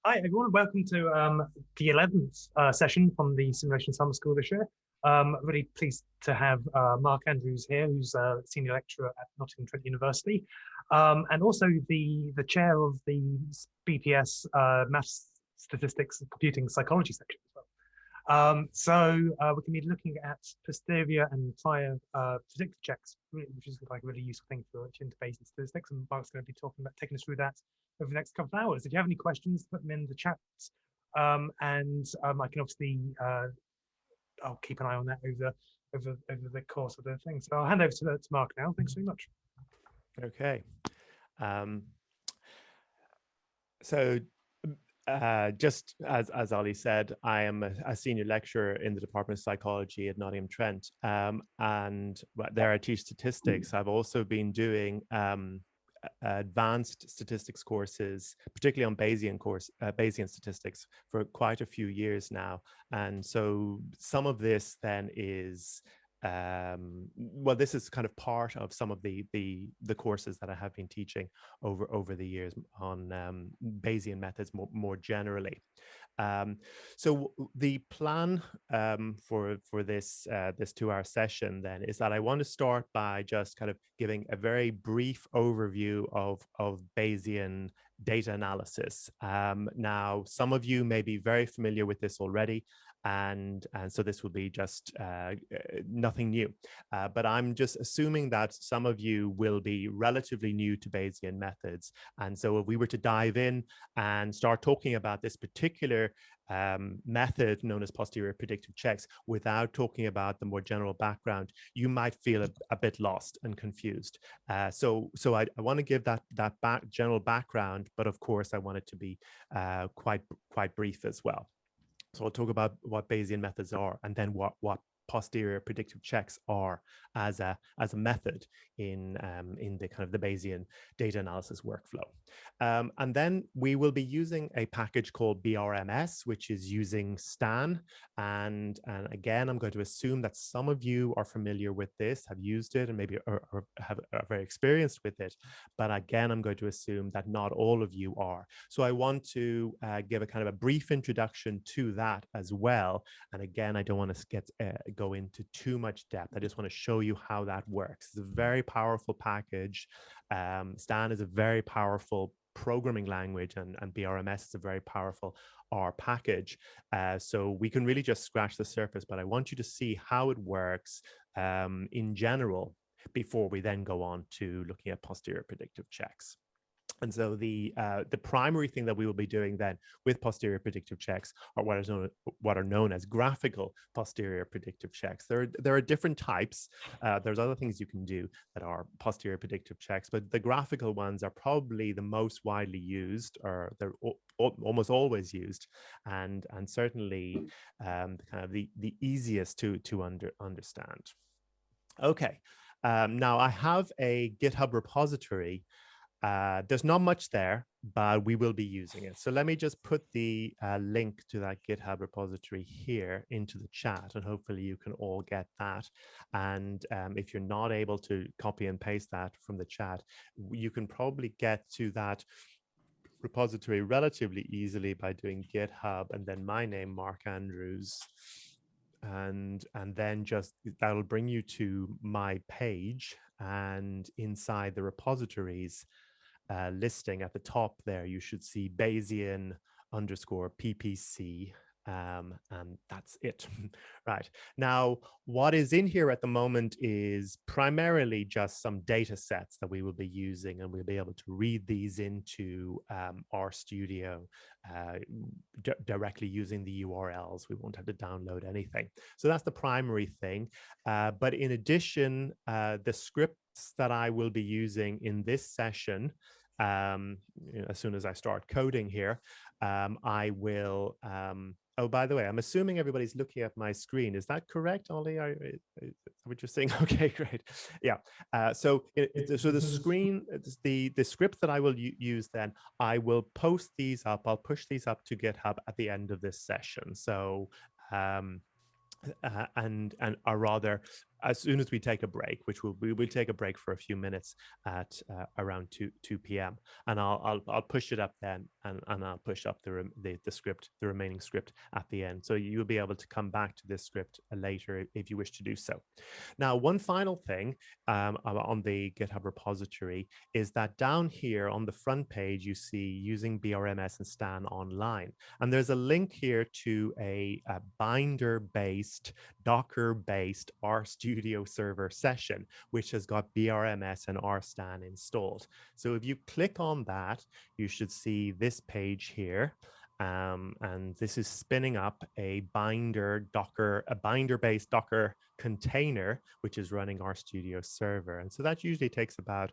Hi, everyone. Welcome to the 11th session from the Simulation Summer School this year. Really pleased to have Mark Andrews here, who's a senior lecturer at Nottingham Trent University, and also the chair of the BPS Maths, Statistics, and Computing Psychology section as well. We can be looking at posterior and prior predictive checks, which is like a really useful thing for interface and statistics. And Mark's going to be taking us through that over the next couple of hours. If you have any questions, put them in the chat, I can obviously I'll keep an eye on that over the course of the thing. So I'll hand over to Mark now. Thanks very much. Okay. Just as Ollie said, I am a senior lecturer in the Department of Psychology at Nottingham Trent, and there I teach statistics. I've also been doing advanced statistics courses, particularly on Bayesian statistics, for quite a few years now. And so some of this then is this is kind of part of some of the courses that I have been teaching over the years on Bayesian methods more generally. So the plan for this 2-hour session then is that I want to start by just kind of giving a very brief overview of Bayesian data analysis. Now, some of you may be very familiar with this already, and so this will be just nothing new. But I'm just assuming that some of you will be relatively new to Bayesian methods. And so if we were to dive in and start talking about this particular method known as posterior predictive checks without talking about the more general background, you might feel a bit lost and confused. So I want to give that general background, but of course I want it to be quite brief as well. So I'll talk about what Bayesian methods are, and then what posterior predictive checks are as a method in the kind of the Bayesian data analysis workflow. And then we will be using a package called BRMS, which is using Stan. And again, I'm going to assume that some of you are familiar with this, have used it, and maybe are very experienced with it. But again, I'm going to assume that not all of you are. So I want to give a kind of a brief introduction to that as well. And again, I don't want to go into too much depth. I just want to show you how that works. It's a very powerful package. Stan is a very powerful programming language, and BRMS is a very powerful R package. So we can really just scratch the surface, but I want you to see how it works in general before we then go on to looking at posterior predictive checks. And so the primary thing that we will be doing then with posterior predictive checks are what are known as graphical posterior predictive checks. There are different types. There's other things you can do that are posterior predictive checks, but the graphical ones are probably the most widely used, or they're almost always used, and certainly kind of the easiest to understand. Okay, now I have a GitHub repository. There's not much there, but we will be using it. So let me just put the link to that GitHub repository here into the chat, and hopefully you can all get that. And if you're not able to copy and paste that from the chat, you can probably get to that repository relatively easily by doing GitHub and then my name, Mark Andrews. And then just that'll bring you to my page, and inside the repositories listing at the top there, you should see Bayesian _PPC, and that's it. Right. Now, what is in here at the moment is primarily just some data sets that we will be using, and we'll be able to read these into RStudio directly using the URLs. We won't have to download anything. So that's the primary thing. But in addition, the scripts that I will be using in this session, as soon as I start coding here, I will oh, by the way, I'm assuming everybody's looking at my screen. Is that correct, Ollie? What you're saying? Okay, great. Yeah. So the screen, the script that I will use then, I will post these up. I'll push these up to GitHub at the end of this session. So or rather, as soon as we take a break, which we will take a break for a few minutes at around 2 p.m. And I'll push it up then, and I'll push up the script, the remaining script at the end. So you'll be able to come back to this script later if you wish to do so. Now, one final thing on the GitHub repository is that down here on the front page, you see using BRMS and Stan online. And there's a link here to a binder-based, Docker-based RStudio server session, which has got BRMS and RStan installed. So if you click on that, you should see this page here. And this is spinning up a binder-based Docker container, which is running RStudio server. And so that usually takes about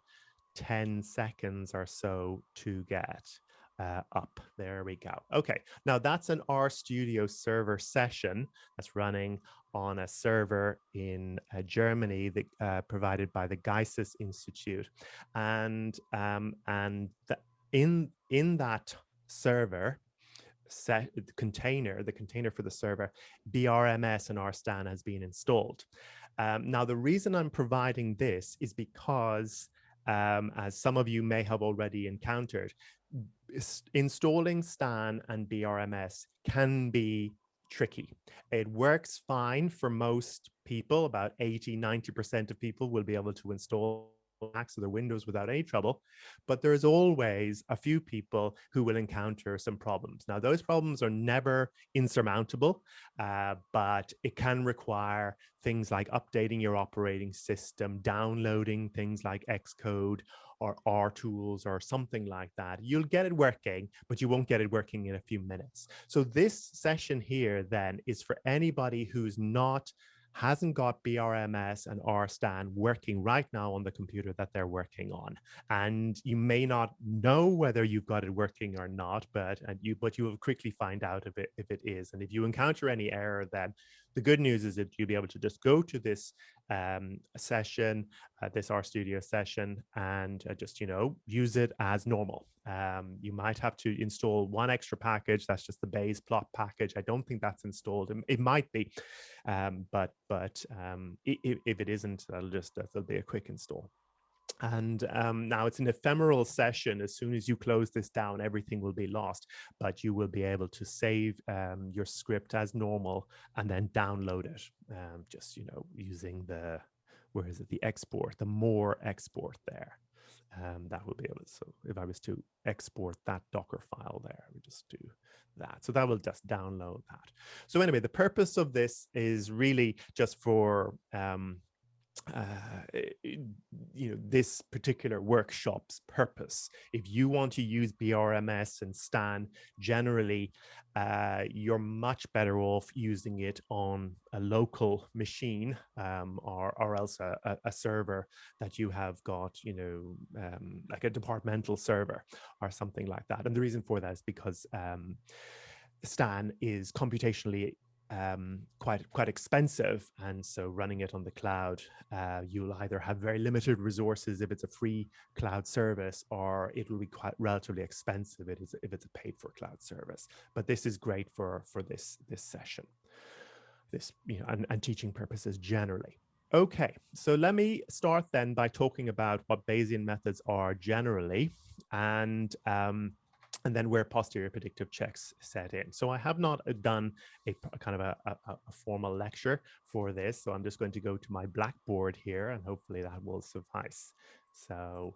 10 seconds or so to get up. There we go. Okay, now that's an RStudio server session that's running on a server in Germany that, provided by the Geises Institute. And in that server, the container for the server, BRMS and RStan has been installed. Now, the reason I'm providing this is because, as some of you may have already encountered, installing Stan and BRMS can be tricky. It works fine for most people. About 80–90% of people will be able to install Macs or their Windows without any trouble, but there's always a few people who will encounter some problems. Now, those problems are never insurmountable, but it can require things like updating your operating system, downloading things like Xcode or RTools or something like that. You'll get it working, but you won't get it working in a few minutes. So this session here then is for anybody who's hasn't got BRMS and RStan working right now on the computer that they're working on. And you may not know whether you've got it working or not, but you will quickly find out if it is. And if you encounter any error, then the good news is that you'll be able to just go to this session, this RStudio session, and just, use it as normal. You might have to install one extra package. That's just the Bayes plot package. I don't think that's installed. It might be, but if it isn't, that'll be a quick install. And now it's an ephemeral session. As soon as you close this down, everything will be lost, but you will be able to save your script as normal and then download it, just, using the export, the more export there. That will be able to, so if I was to export that Docker file there, we just do that. So that will just download that. So anyway, the purpose of this is really just for this particular workshop's purpose. If you want to use BRMS and Stan generally, you're much better off using it on a local machine, or else a server that you have got, like a departmental server or something like that. And the reason for that is because Stan is computationally quite expensive, and so running it on the cloud, you'll either have very limited resources if it's a free cloud service, or it will be quite relatively expensive if it's a paid for cloud service. But this is great for this session, and teaching purposes generally. Okay, so let me start then by talking about what Bayesian methods are generally, and then where posterior predictive checks set in. So I have not done a kind of a formal lecture for this, so I'm just going to go to my Blackboard here, and hopefully that will suffice. So,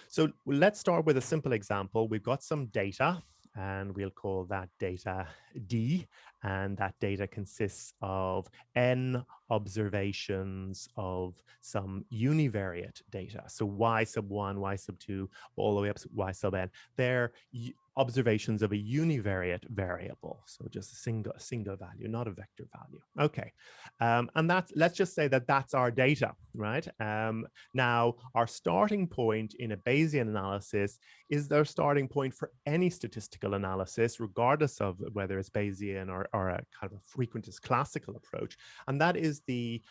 so let's start with a simple example. We've got some data, and we'll call that data D, and that data consists of n observations of some univariate data. So y sub 1, y sub 2, all the way up to y sub n. They're observations of a univariate variable, so just a single value, not a vector value. Okay, and let's just say that that's our data, right? Now, our starting point in a Bayesian analysis is their starting point for any statistical analysis, regardless of whether it's Bayesian or a kind of a frequentist classical approach, and that is the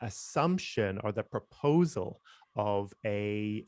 assumption or the proposal of a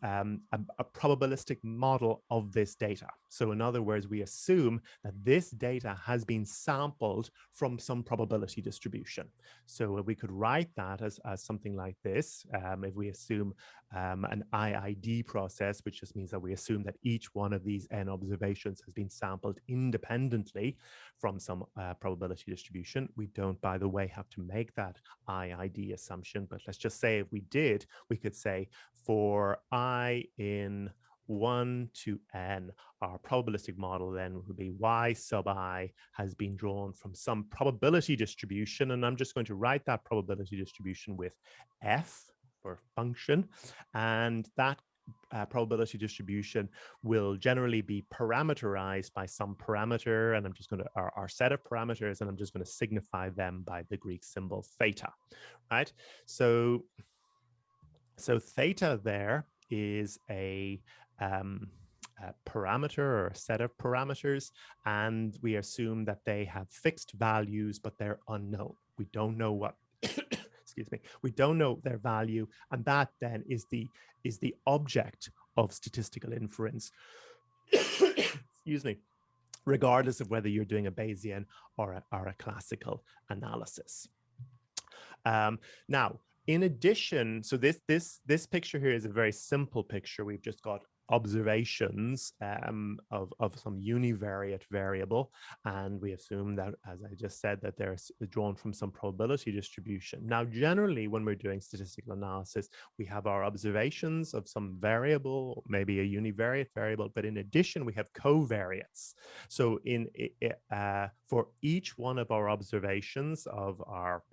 probabilistic model of this data. So in other words, we assume that this data has been sampled from some probability distribution. So we could write that as something like this. If we assume an IID process, which just means that we assume that each one of these n observations has been sampled independently from some probability distribution. We don't, by the way, have to make that IID assumption, but let's just say if we did, we could say for I in 1 to n, our probabilistic model then would be y sub I has been drawn from some probability distribution, and I'm just going to write that probability distribution with f for function, and that probability distribution will generally be parameterized by some parameter, and I'm just going to our set of parameters, and I'm just going to signify them by the Greek symbol theta, right? So theta there is a parameter or a set of parameters, and we assume that they have fixed values, but they're unknown. We don't know what excuse me, we don't know their value, and that then is the object of statistical inference excuse me, regardless of whether you're doing a Bayesian or a classical analysis. Now, in addition, so this picture here is a very simple picture. We've just got observations of some univariate variable, and we assume that, as I just said, that they're drawn from some probability distribution. Now, generally, when we're doing statistical analysis, we have our observations of some variable, maybe a univariate variable, but in addition, we have covariates. So for each one of our observations of our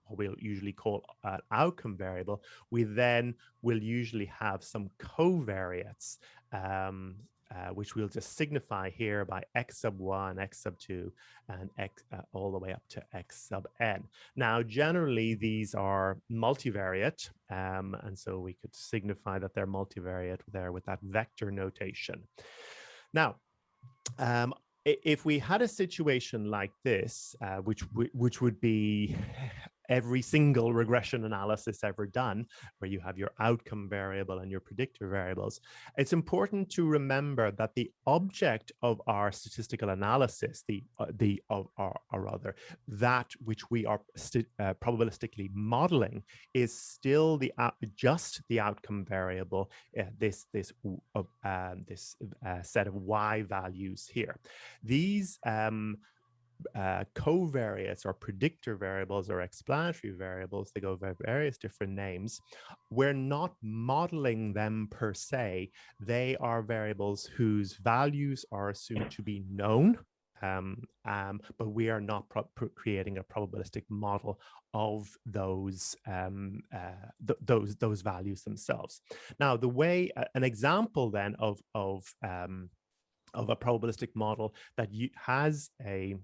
what we'll usually call an outcome variable, we then will usually have some covariates, which we'll just signify here by x sub 1, x sub 2, and x all the way up to x sub n. Now, generally, these are multivariate, and so we could signify that they're multivariate there with that vector notation. Now, if we had a situation like this, which would be every single regression analysis ever done, where you have your outcome variable and your predictor variables, it's important to remember that the object of our statistical analysis, that which we are probabilistically modeling, is still just the outcome variable, this set of y values here. These covariates or predictor variables or explanatory variables, they go by various different names. We're not modeling them per se. They are variables whose values are assumed to be known, but we are not creating a probabilistic model of those values themselves. Now, the way an example then of a probabilistic model that has a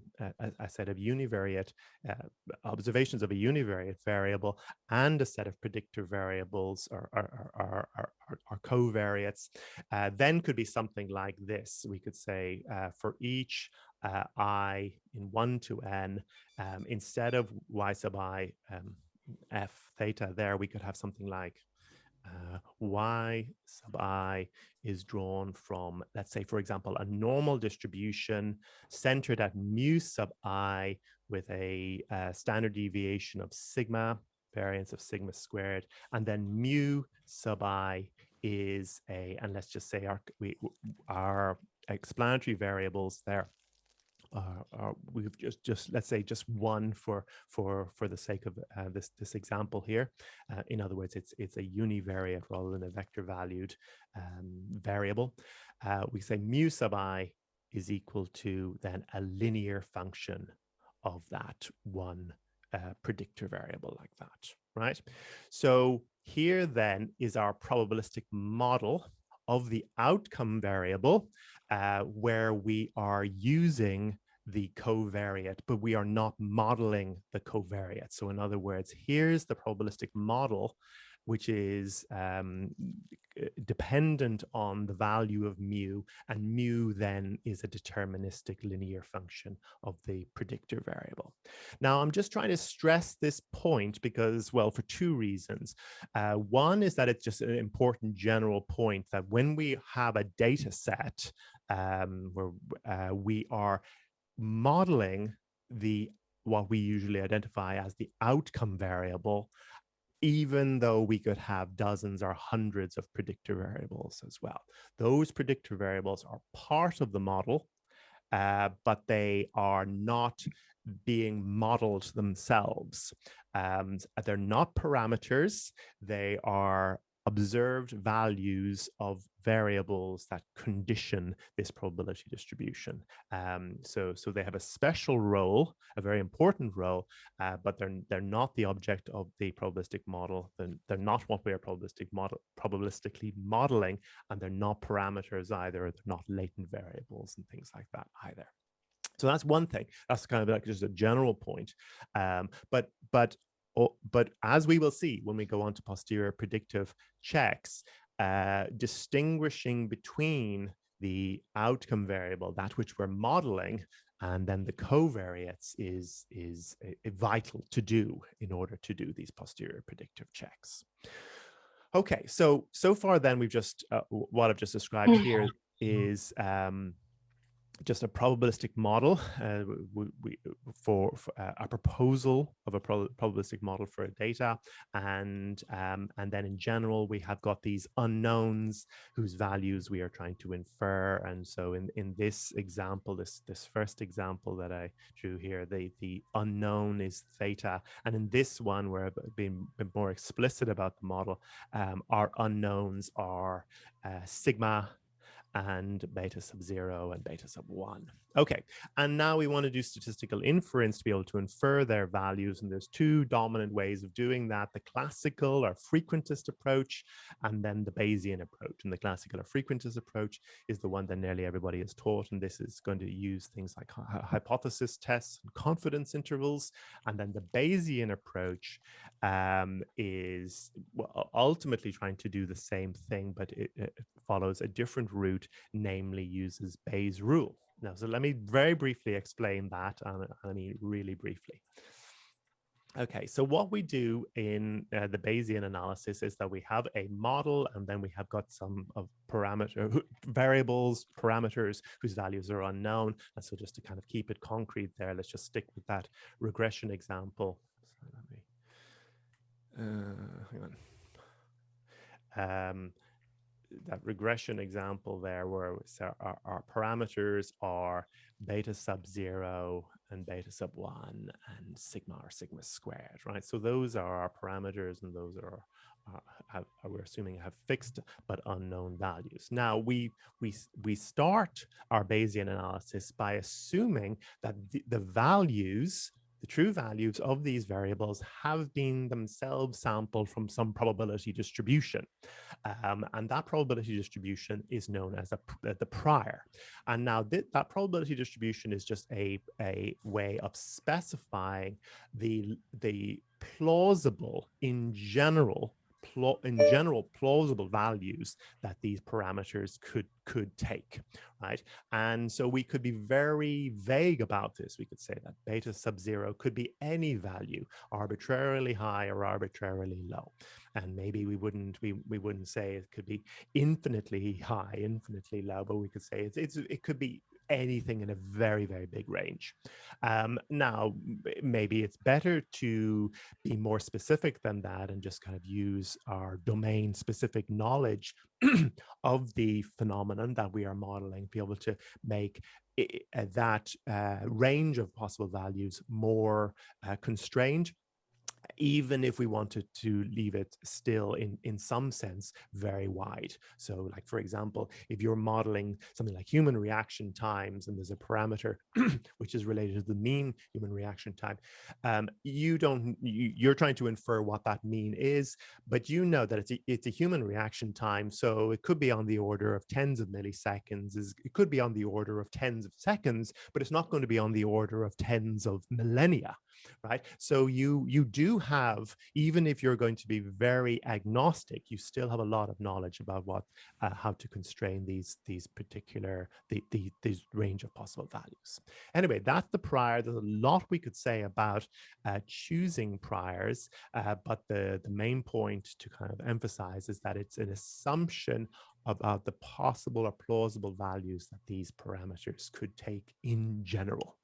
set of univariate observations of a univariate variable and a set of predictor variables or covariates, then could be something like this. We could say for each I in 1 to n, instead of y sub I f theta there, we could have something like y sub I is drawn from, let's say, for example, a normal distribution centered at mu sub I with a standard deviation of sigma, variance of sigma squared, and then mu sub I is and let's just say our explanatory variables there. We've just let's say just one for the sake of this example here. In other words, it's a univariate rather than a vector valued variable. We say mu sub I is equal to then a linear function of that one predictor variable, like that, right? So here then is our probabilistic model of the outcome variable, where we are using the covariate, but we are not modeling the covariate. So in other words, here's the probabilistic model which is dependent on the value of mu, and mu then is a deterministic linear function of the predictor variable. Now, I'm just trying to stress this point because, well, for two reasons. One is that it's just an important general point that when we have a data set where we are modeling what we usually identify as the outcome variable, even though we could have dozens or hundreds of predictor variables as well. Those predictor variables are part of the model, but they are not being modeled themselves. They're not parameters. They are observed values of variables that condition this probability distribution. So they have a special role, a very important role, but they're not the object of the probabilistic model. They're not what we are probabilistically modeling, and they're not parameters either. They're not latent variables and things like that either. So that's one thing. That's kind of like just a general point. But as we will see when we go on to posterior predictive checks, distinguishing between the outcome variable, that which we're modeling, and then the covariates is vital to do in order to do these posterior predictive checks. Okay, so far then we've just what I've just described here is just a probabilistic model for a proposal of a probabilistic model for a data, and then in general we have got these unknowns whose values we are trying to infer. And so in this example, this first example that I drew here, the unknown is theta, and in this one where I've been more explicit about the model, our unknowns are sigma and beta sub 0 and beta sub 1. Okay, and now we want to do statistical inference to be able to infer their values, and there's two dominant ways of doing that: the classical or frequentist approach, and then the Bayesian approach. And the classical or frequentist approach is the one that nearly everybody is taught, and this is going to use things like hypothesis tests and confidence intervals. And then the Bayesian approach is ultimately trying to do the same thing, but it follows a different route, namely uses Bayes' rule. Now, so let me very briefly explain that, I mean really briefly. Okay, so what we do in the Bayesian analysis is that we have a model, and then we have got some of variables, parameters whose values are unknown. And so just to kind of keep it concrete there, let's just stick with that regression example. Hang on. That regression example there, where our parameters are beta sub 0 and beta sub 1 and sigma or sigma squared, right? So those are our parameters, and those are we're assuming have fixed but unknown values. Now we start our Bayesian analysis by assuming that the values, the true values of these variables, have been themselves sampled from some probability distribution. And that probability distribution is known as the prior. And now that probability distribution is just a way of specifying the plausible, in general plausible values that these parameters could take, right? And so we could be very vague about this. We could say that beta sub 0 could be any value, arbitrarily high or arbitrarily low. And maybe we wouldn't say it could be infinitely high, infinitely low, but we could say it could be anything in a very, very big range. Now, maybe it's better to be more specific than that and just kind of use our domain-specific knowledge of the phenomenon that we are modeling, be able to make that range of possible values more constrained, even if we wanted to leave it still in some sense very wide. So like, for example, if you're modeling something like human reaction times, and there's a parameter which is related to the mean human reaction time, you're trying to infer what that mean is, but you know that it's a human reaction time, so it could be on the order of tens of milliseconds, it could be on the order of tens of seconds, but it's not going to be on the order of tens of millennia. right? So you do have, even if you're going to be very agnostic, you still have a lot of knowledge about what how to constrain these particular these range of possible values. Anyway, that's the prior. There's a lot we could say about choosing priors, but the main point to kind of emphasize is that it's an assumption about the possible or plausible values that these parameters could take in general.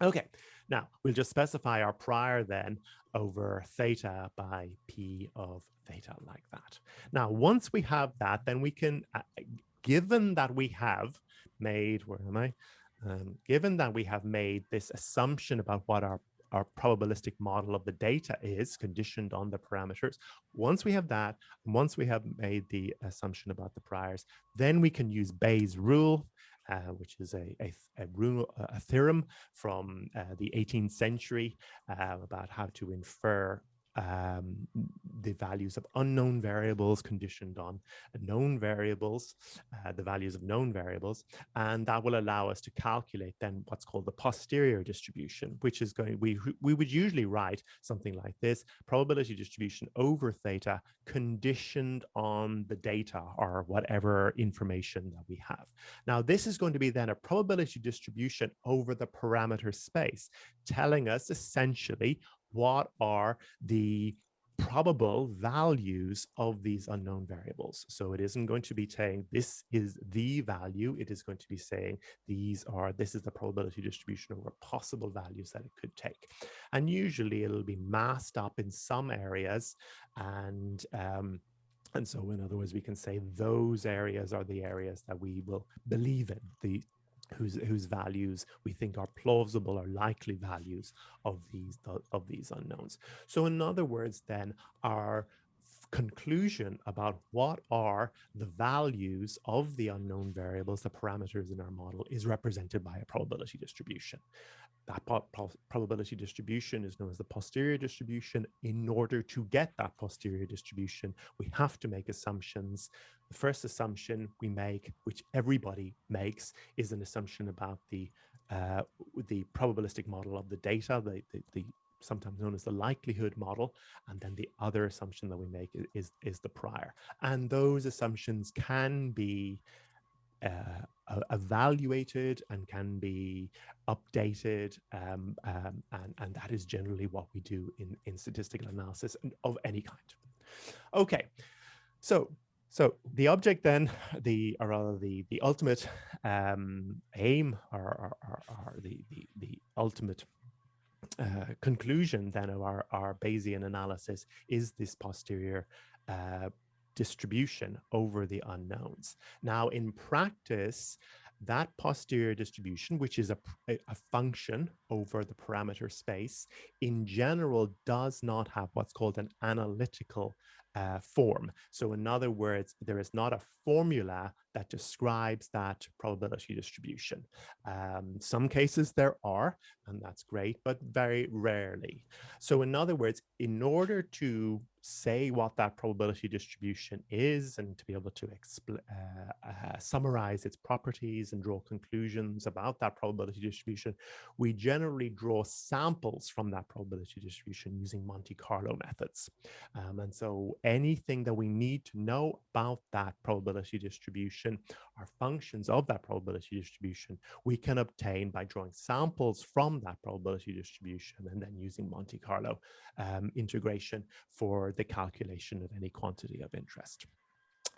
Okay, now we'll just specify our prior then over theta by p of theta like that. Now, once we have that, then we can, given that we have made, where am I? Given that we have made this assumption about what our probabilistic model of the data is conditioned on the parameters. Once we have that, and once we have made the assumption about the priors, then we can use Bayes' rule, which is a theorem from the 18th century about how to infer the values of unknown variables conditioned on known variables, the values of known variables, and that will allow us to calculate then what's called the posterior distribution, which is going, we would usually write something like this: probability distribution over theta conditioned on the data or whatever information that we have. Now, this is going to be then a probability distribution over the parameter space, telling us essentially what are the probable values of these unknown variables. So it isn't going to be saying this is the value. It is going to be saying this is the probability distribution over possible values that it could take. And usually it'll be masked up in some areas, and so in other words, we can say those areas are the areas that we will believe in, whose values we think are plausible or likely values of these unknowns. So in other words, then our conclusion about what are the values of the unknown variables, the parameters in our model, is represented by a probability distribution. That probability distribution is known as the posterior distribution. In order to get that posterior distribution, we have to make assumptions. The first assumption we make, which everybody makes, is an assumption about the probabilistic model of the data, the sometimes known as the likelihood model. And then the other assumption that we make is the prior. And those assumptions can be evaluated and can be updated, and that is generally what we do in statistical analysis of any kind. Okay, so the object then, the ultimate aim or the ultimate conclusion then of our Bayesian analysis is this posterior distribution over the unknowns. Now, in practice, that posterior distribution, which is a function over the parameter space, in general does not have what's called an analytical form. So in other words, there is not a formula that describes that probability distribution. Some cases there are, and that's great, but very rarely. So in other words, in order to say what that probability distribution is and to be able to summarize its properties and draw conclusions about that probability distribution, we generally draw samples from that probability distribution using Monte Carlo methods. And so anything that we need to know about that probability distribution, our functions of that probability distribution, we can obtain by drawing samples from that probability distribution and then using Monte Carlo integration for the calculation of any quantity of interest.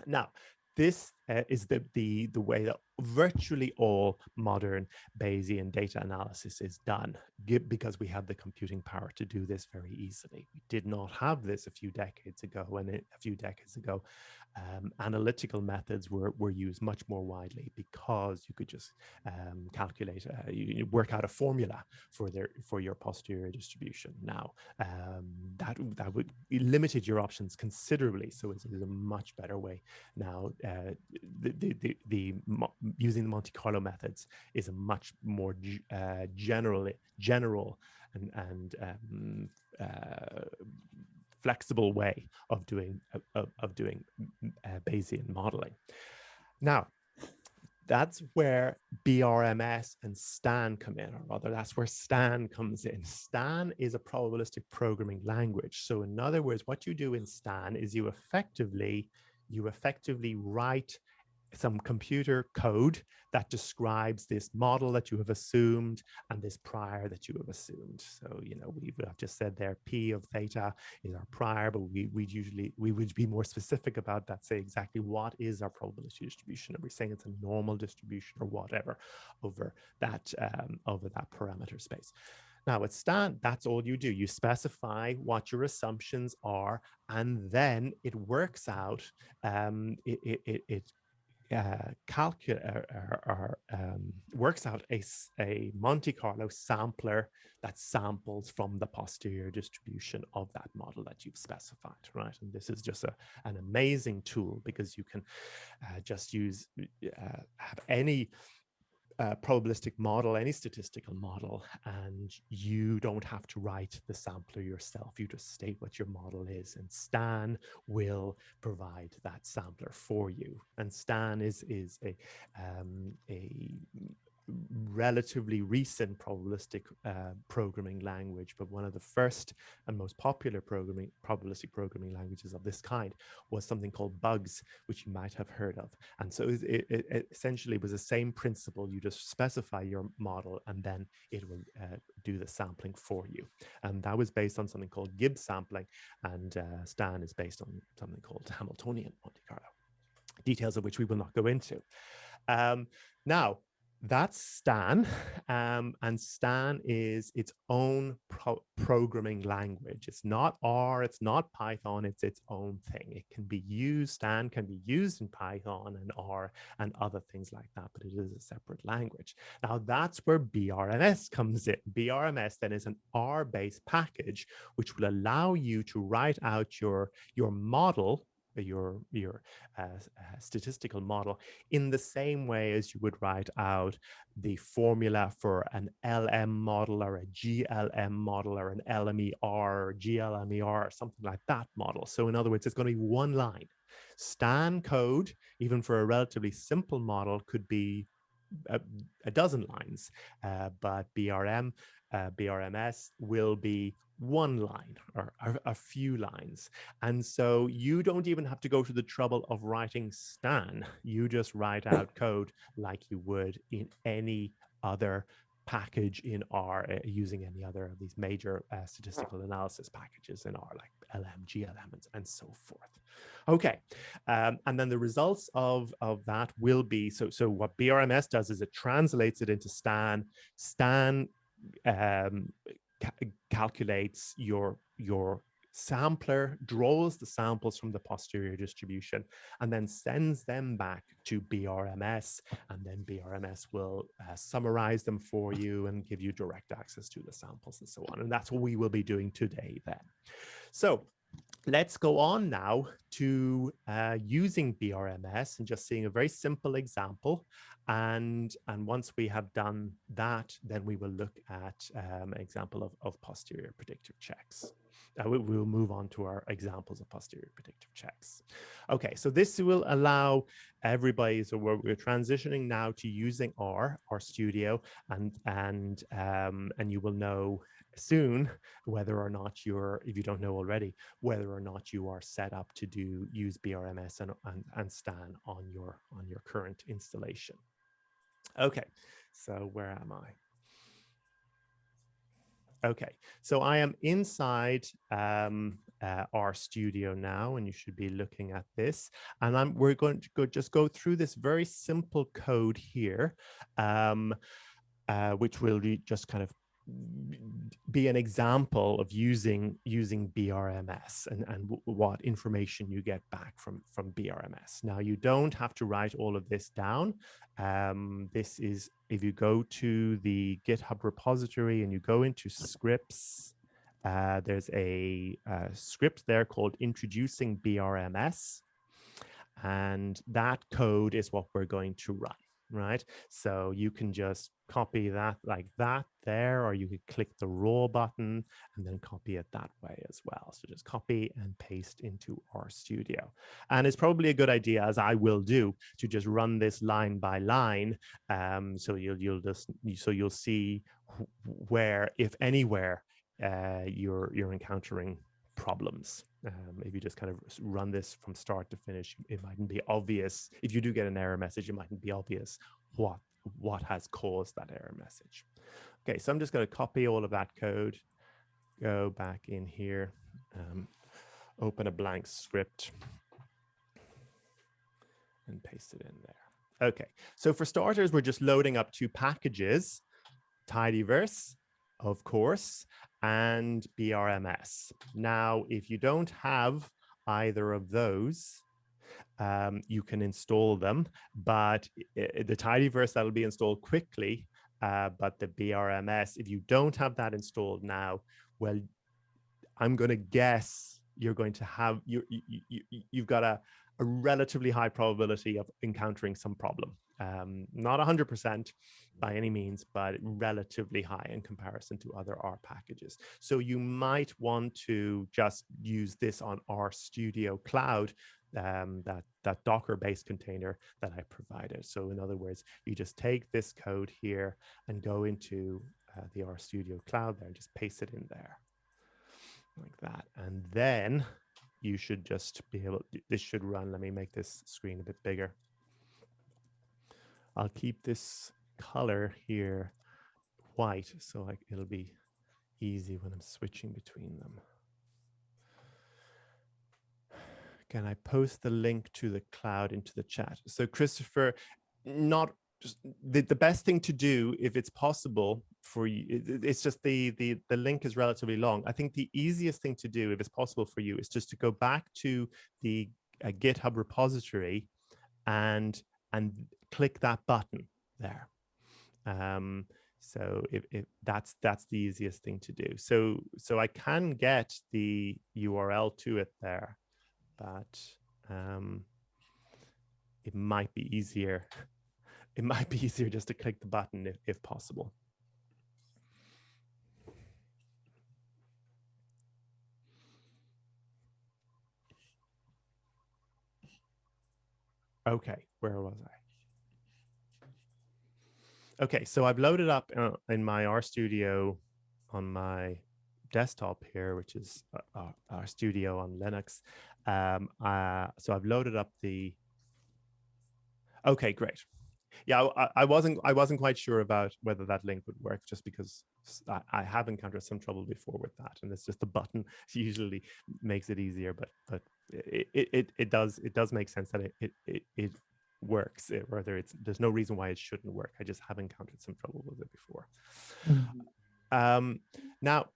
Now, this is the way that virtually all modern Bayesian data analysis is done, because we have the computing power to do this very easily. We did not have this a few decades ago, and a few decades ago, analytical methods were used much more widely because you could just calculate, you work out a formula for your posterior distribution. Now, that would limited your options considerably, so it's a much better way now. Using the Monte Carlo methods is a much more general and flexible way of doing Bayesian modeling. Now, that's where BRMS and STAN come in, or rather, that's where STAN comes in. STAN is a probabilistic programming language. So in other words, what you do in STAN is you effectively write some computer code that describes this model that you have assumed and this prior that you have assumed. So, you know, I've just said there, P of theta is our prior, but we would be more specific about that, say exactly what is our probability distribution. Are we saying it's a normal distribution or whatever over that parameter space? Now with STAN, that's all you do. You specify what your assumptions are, and then it works out, works out a Monte Carlo sampler that samples from the posterior distribution of that model that you've specified, right? And this is just an amazing tool, because you can just use have any probabilistic model, any statistical model, and you don't have to write the sampler yourself. You just state what your model is, and STAN will provide that sampler for you. And STAN is a relatively recent probabilistic programming language, but one of the first and most popular probabilistic programming languages of this kind was something called Bugs, which you might have heard of. And so it essentially was the same principle. You just specify your model, and then it will do the sampling for you. And that was based on something called Gibbs sampling, and STAN is based on something called Hamiltonian Monte Carlo, details of which we will not go into. Now, that's STAN, and STAN is its own programming language. It's not R, it's not Python, it's its own thing. It can be used, STAN can be used in Python and R and other things like that, but it is a separate language. Now that's where BRMS comes in. BRMS then is an R-based package, which will allow you to write out your model, your statistical model, in the same way as you would write out the formula for an LM model or a GLM model or an LMER or GLMER or something like that model. So in other words, it's going to be one line. STAN code, even for a relatively simple model, could be a dozen lines, but BRMS will be one line or a few lines. And so you don't even have to go to the trouble of writing STAN. You just write out code like you would in any other package in R, using any other of these major statistical analysis packages in R, like LM, GLM, and so forth. Okay, and then the results of that will be, so what BRMS does is it translates it into STAN. STAN calculates your sampler, draws the samples from the posterior distribution, and then sends them back to BRMS, and then BRMS will summarize them for you and give you direct access to the samples and so on. And that's what we will be doing today then. So let's go on now to using BRMS and just seeing a very simple example. And once we have done that, then we will look at an example of posterior predictive checks. We will move on to our examples of posterior predictive checks. Okay, so this will allow everybody, so we're transitioning now to using RStudio, and you will know soon whether or not if you don't know already, whether or not you are set up to use BRMS and STAN on your current installation. Okay, so where am I? Okay, so I am inside RStudio now, and you should be looking at this. And we're going to just go through this very simple code here, which will just kind of be an example of using BRMS and what information you get back from BRMS. Now, you don't have to write all of this down. This is, if you go to the GitHub repository and you go into scripts, there's a script there called Introducing BRMS, and that code is what we're going to run. right? So you can just copy that like that there, or you could click the raw button and then copy it that way as well. So just copy and paste into RStudio. And it's probably a good idea, as I will do, to just run this line by line. So you'll see where, if anywhere, you're encountering problems. If you just kind of run this from start to finish, it mightn't be obvious. If you do get an error message, it mightn't be obvious what has caused that error message. Okay, so I'm just going to copy all of that code, go back in here, open a blank script, and paste it in there. Okay, so for starters, we're just loading up two packages, Tidyverse, of course, and BRMS. Now, if you don't have either of those, you can install them, but the Tidyverse, that'll be installed quickly, but the BRMS, if you don't have that installed now, well, I'm going to guess you're going to have, you've got a relatively high probability of encountering some problem. Not 100% by any means, but relatively high in comparison to other R packages. So you might want to just use this on RStudio Cloud, that Docker-based container that I provided. So in other words, you just take this code here and go into the RStudio Cloud there and just paste it in there like that. And then you should just be able, this should run. Let me make this screen a bit bigger. I'll keep this color here white, so like it'll be easy when I'm switching between them. Can I post the link to the cloud into the chat? So Christopher, not just the best thing to do, if it's possible for you, it's just the link is relatively long. I think the easiest thing to do, if it's possible for you, is just to go back to the GitHub repository and click that button there. So if that's the easiest thing to do. So I can get the URL to it there, but it might be easier. It might be easier just to click the button if possible. Okay, where was I? Okay, so I've loaded up in my RStudio on my desktop here, which is RStudio on Linux. So I've loaded up the. Okay, great. Yeah, I wasn't quite sure about whether that link would work, just because I have encountered some trouble before with that, and it's just the button usually makes it easier. But it does make sense that it works. Whether there's no reason why it shouldn't work. I just have encountered some trouble with it before. Now,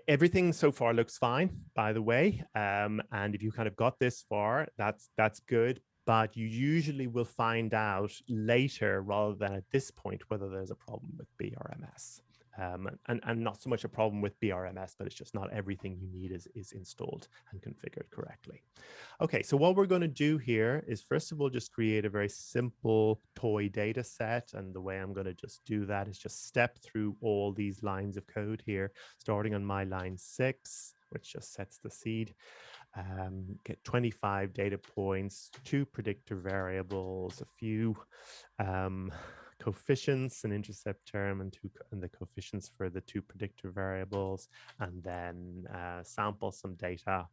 everything so far looks fine, by the way. And if you kind of got this far, that's good. But you usually will find out later rather than at this point whether there's a problem with BRMS. And not so much a problem with BRMS, but it's just not everything you need is installed and configured correctly. Okay, so what we're going to do here is, first of all, just create a very simple toy data set. And the way I'm going to just do that is just step through all these lines of code here, starting on my line 6, which just sets the seed. Get 25 data points, 2 predictor variables, a few coefficients, an intercept term, and the coefficients for the 2 predictor variables, and then sample some data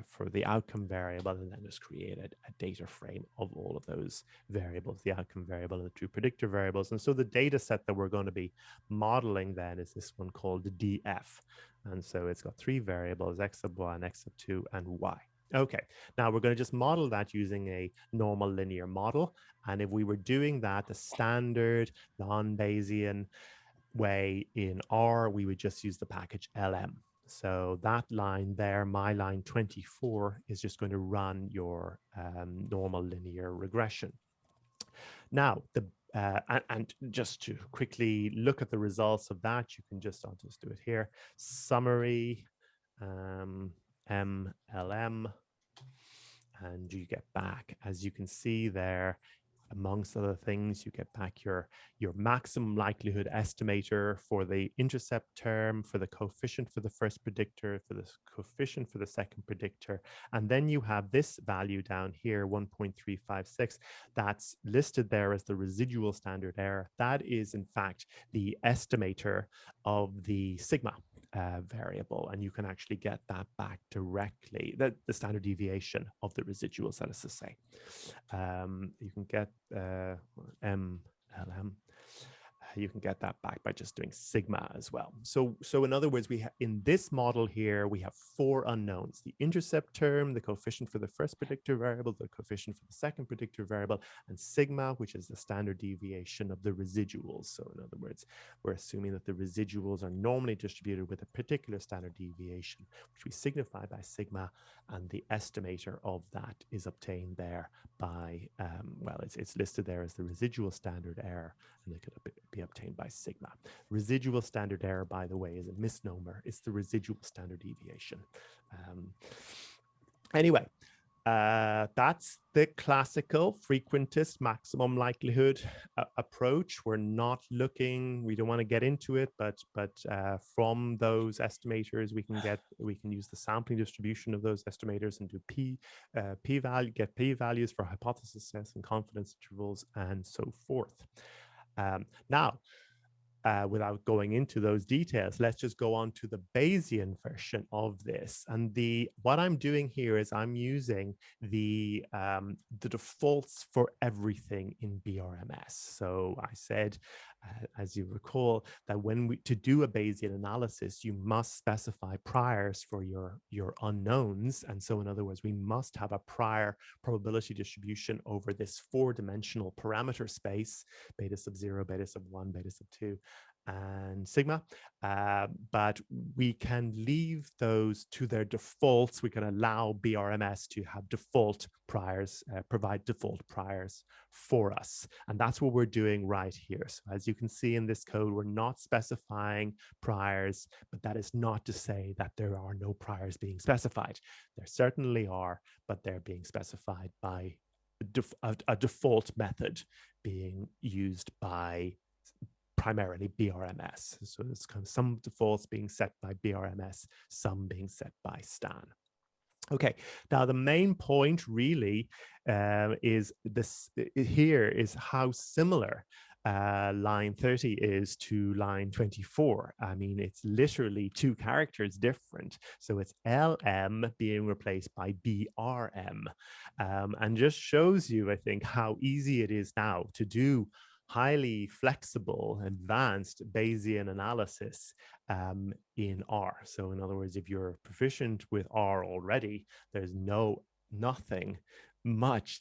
for the outcome variable, and then just create a data frame of all of those variables, the outcome variable and the 2 predictor variables. And so the data set that we're going to be modeling then is this one called DF. And so it's got 3 variables, x sub 1, x sub 2, and y. Okay, now we're going to just model that using a normal linear model. And if we were doing that the standard non-Bayesian way in R, we would just use the package LM. So that line there, my line 24, is just going to run your normal linear regression. Now, and just to quickly look at the results of that, you can I'll just do it here. Summary, MLM, and you get back, as you can see there, amongst other things, you get back your maximum likelihood estimator for the intercept term, for the coefficient for the first predictor, for the coefficient for the second predictor. And then you have this value down here, 1.356, that's listed there as the residual standard error. That is, in fact, the estimator of the sigma variable, and you can actually get that back directly, the standard deviation of the residuals, that is to say. You can get MLM. You can get that back by just doing sigma as well. So in other words, in this model here, we have 4 unknowns: the intercept term, the coefficient for the first predictor variable, the coefficient for the second predictor variable, and sigma, which is the standard deviation of the residuals. So in other words, we're assuming that the residuals are normally distributed with a particular standard deviation, which we signify by sigma, and the estimator of that is obtained there by, well, it's listed there as the residual standard error, and it could be obtained by sigma. Residual standard error, by the way, is a misnomer. It's the residual standard deviation. Anyway, that's the classical frequentist maximum likelihood approach. We're not looking, we don't want to get into it, but from those estimators, we can use the sampling distribution of those estimators and do p-value, get p-values for hypothesis tests and confidence intervals and so forth. Now, without going into those details, let's just go on to the Bayesian version of this. And what I'm doing here is I'm using the defaults for everything in BRMS. So I said, as you recall, that to do a Bayesian analysis, you must specify priors for your unknowns. And so in other words, we must have a prior probability distribution over this 4-dimensional parameter space, beta sub 0, beta sub 1, beta sub 2, and sigma, but we can leave those to their defaults. We can allow BRMS to have default priors, provide default priors for us. And that's what we're doing right here. So as you can see in this code, we're not specifying priors, but that is not to say that there are no priors being specified. There certainly are, but they're being specified by a default method being used by primarily BRMS. So it's kind of some defaults being set by BRMS, some being set by Stan. Okay, now the main point really is this here is how similar line 30 is to line 24. I mean, it's literally 2 characters different. So it's LM being replaced by BRM, and just shows you, I think, how easy it is now to do highly flexible, advanced Bayesian analysis in R. So in other words, if you're proficient with R already, there's nothing much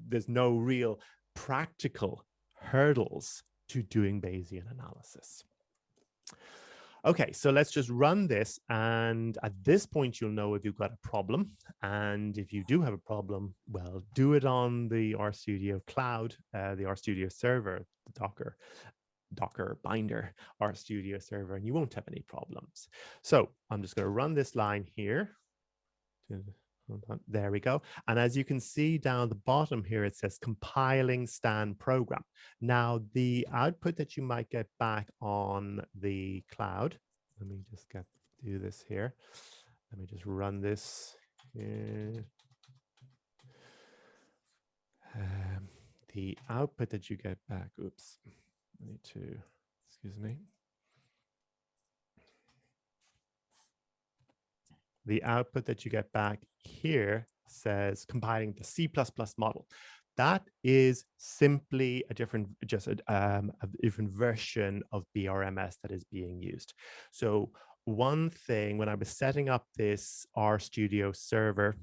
there's no real practical hurdles to doing Bayesian analysis. Okay, so let's just run this, and at this point you'll know if you've got a problem, and if you do have a problem, well, do it on the RStudio cloud, the RStudio server, the Docker binder RStudio server, and you won't have any problems. So I'm just going to run this line here. There we go. And as you can see down the bottom here, it says compiling Stan program. Now, the output that you might get back on the cloud, let me just do this here. Let me just run this here. The output that you get back, oops, I need to, excuse me. The output that you get back here says compiling the C++ model. That is simply a different version of BRMS that is being used. So one thing, when I was setting up this RStudio server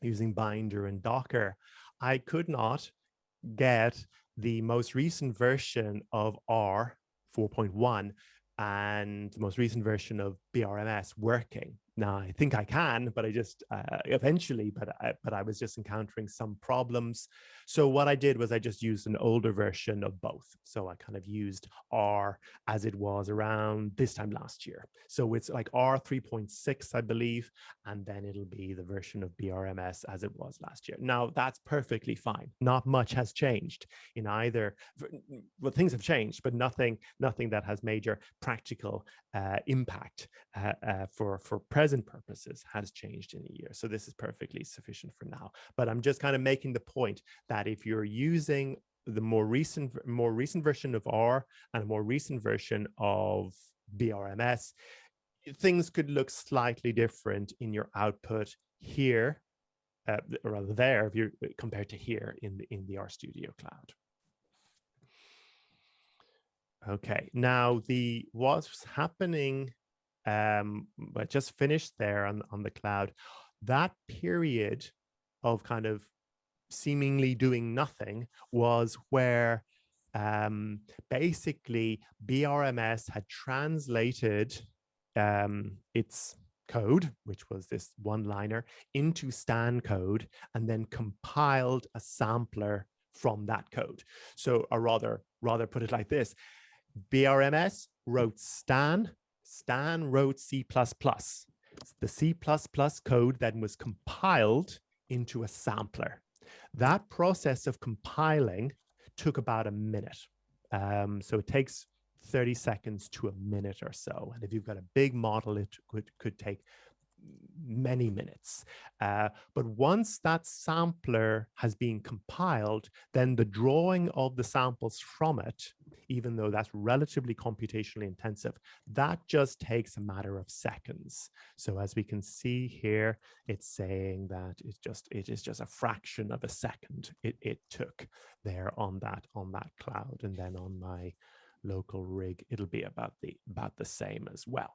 using Binder and Docker, I could not get the most recent version of R 4.1 and the most recent version of BRMS working. Now I think I can, but I just eventually, but I was just encountering some problems. So what I did was I just used an older version of both. So I kind of used R as it was around this time last year. So it's like R 3.6, I believe, and then it'll be the version of BRMS as it was last year. Now that's perfectly fine. Not much has changed in either. Well, things have changed, but nothing that has major practical impact for present purposes has changed in a year. So this is perfectly sufficient for now. But I'm just kind of making the point that if you're using the more recent version of R and a more recent version of BRMS, things could look slightly different in your output here, or rather there, if you're compared to here in the RStudio cloud. Okay, now what's happening, I just finished there on the cloud, that period of kind of seemingly doing nothing was where basically BRMS had translated its code, which was this one-liner, into Stan code, and then compiled a sampler from that code. So, or rather put it like this: BRMS wrote Stan wrote C++. The C++ code then was compiled into a sampler. That process of compiling took about a minute. So it takes 30 seconds to a minute or so. And if you've got a big model, it could take many minutes. But once that sampler has been compiled, then the drawing of the samples from it, even though that's relatively computationally intensive, that just takes a matter of seconds. So as we can see here, it's saying that it is just a fraction of a second it took there on that cloud. And then on my local rig, it'll be about the same as well.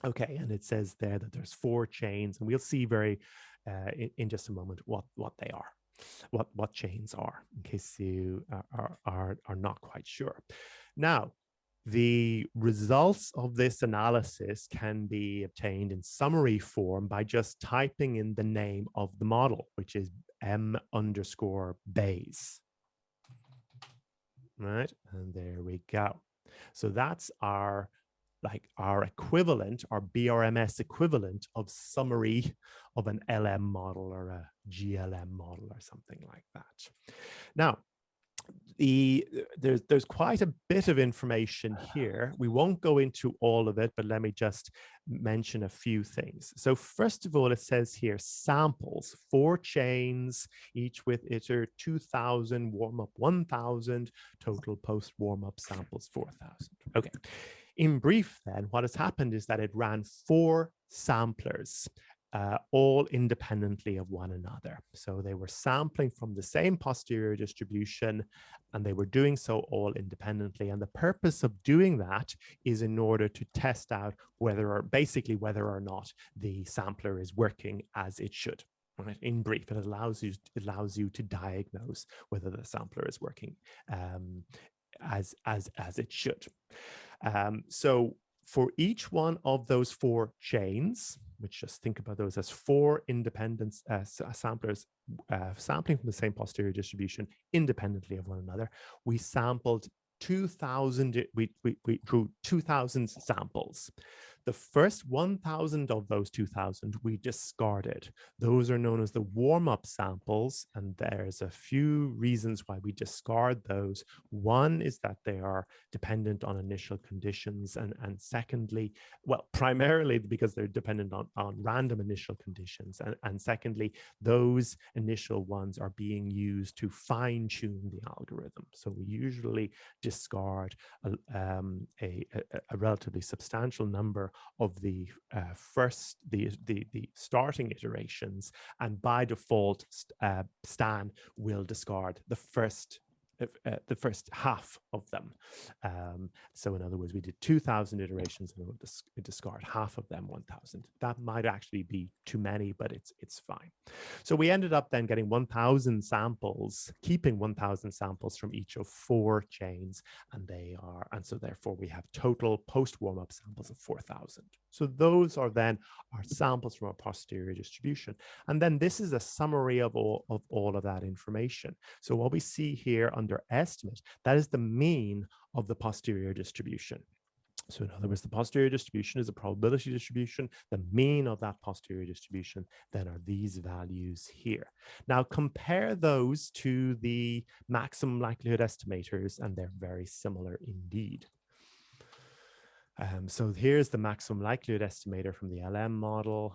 Okay, and it says there that there's 4 chains, and we'll see in just a moment what they are, what chains are, in case you are not quite sure. Now, the results of this analysis can be obtained in summary form by just typing in the name of the model, which is M_Bayes. Right, and there we go. So that's our equivalent, our BRMS equivalent of summary of an LM model or a GLM model or something like that. Now, there's quite a bit of information here. We won't go into all of it, but let me just mention a few things. So first of all, it says here samples, 4 chains, each with iter 2000, warm-up 1000, total post warm-up samples 4000. Okay. In brief, then, what has happened is that it ran 4 samplers, all independently of one another. So they were sampling from the same posterior distribution, and they were doing so all independently. And the purpose of doing that is in order to test out whether or not the sampler is working as it should. Right? In brief, it allows you to diagnose whether the sampler is working as it should. So for each one of those 4 chains, which just think about those as 4 independent samplers sampling from the same posterior distribution independently of one another, we sampled 2000, we drew 2000 samples. The first 1000 of those 2000 we discarded. Those are known as the warm-up samples, and there's a few reasons why we discard those. One is that they are dependent on initial conditions, and secondly, well, primarily because they're dependent on random initial conditions, and secondly, those initial ones are being used to fine-tune the algorithm. So we usually discard a relatively substantial number of the starting iterations, and by default Stan will discard the first the first half of them. So in other words, we did 2,000 iterations and we'll discard half of them, 1,000. That might actually be too many, but it's fine. So we ended up then getting 1,000 samples, keeping 1,000 samples from each of 4 chains, and so therefore we have total post-warm-up samples of 4,000. So those are then our samples from our posterior distribution. And then this is a summary of all of that information. So what we see here under estimate, that is the mean of the posterior distribution. So in other words, the posterior distribution is a probability distribution. The mean of that posterior distribution then are these values here. Now compare those to the maximum likelihood estimators, and they're very similar indeed. So here's the maximum likelihood estimator from the LM model.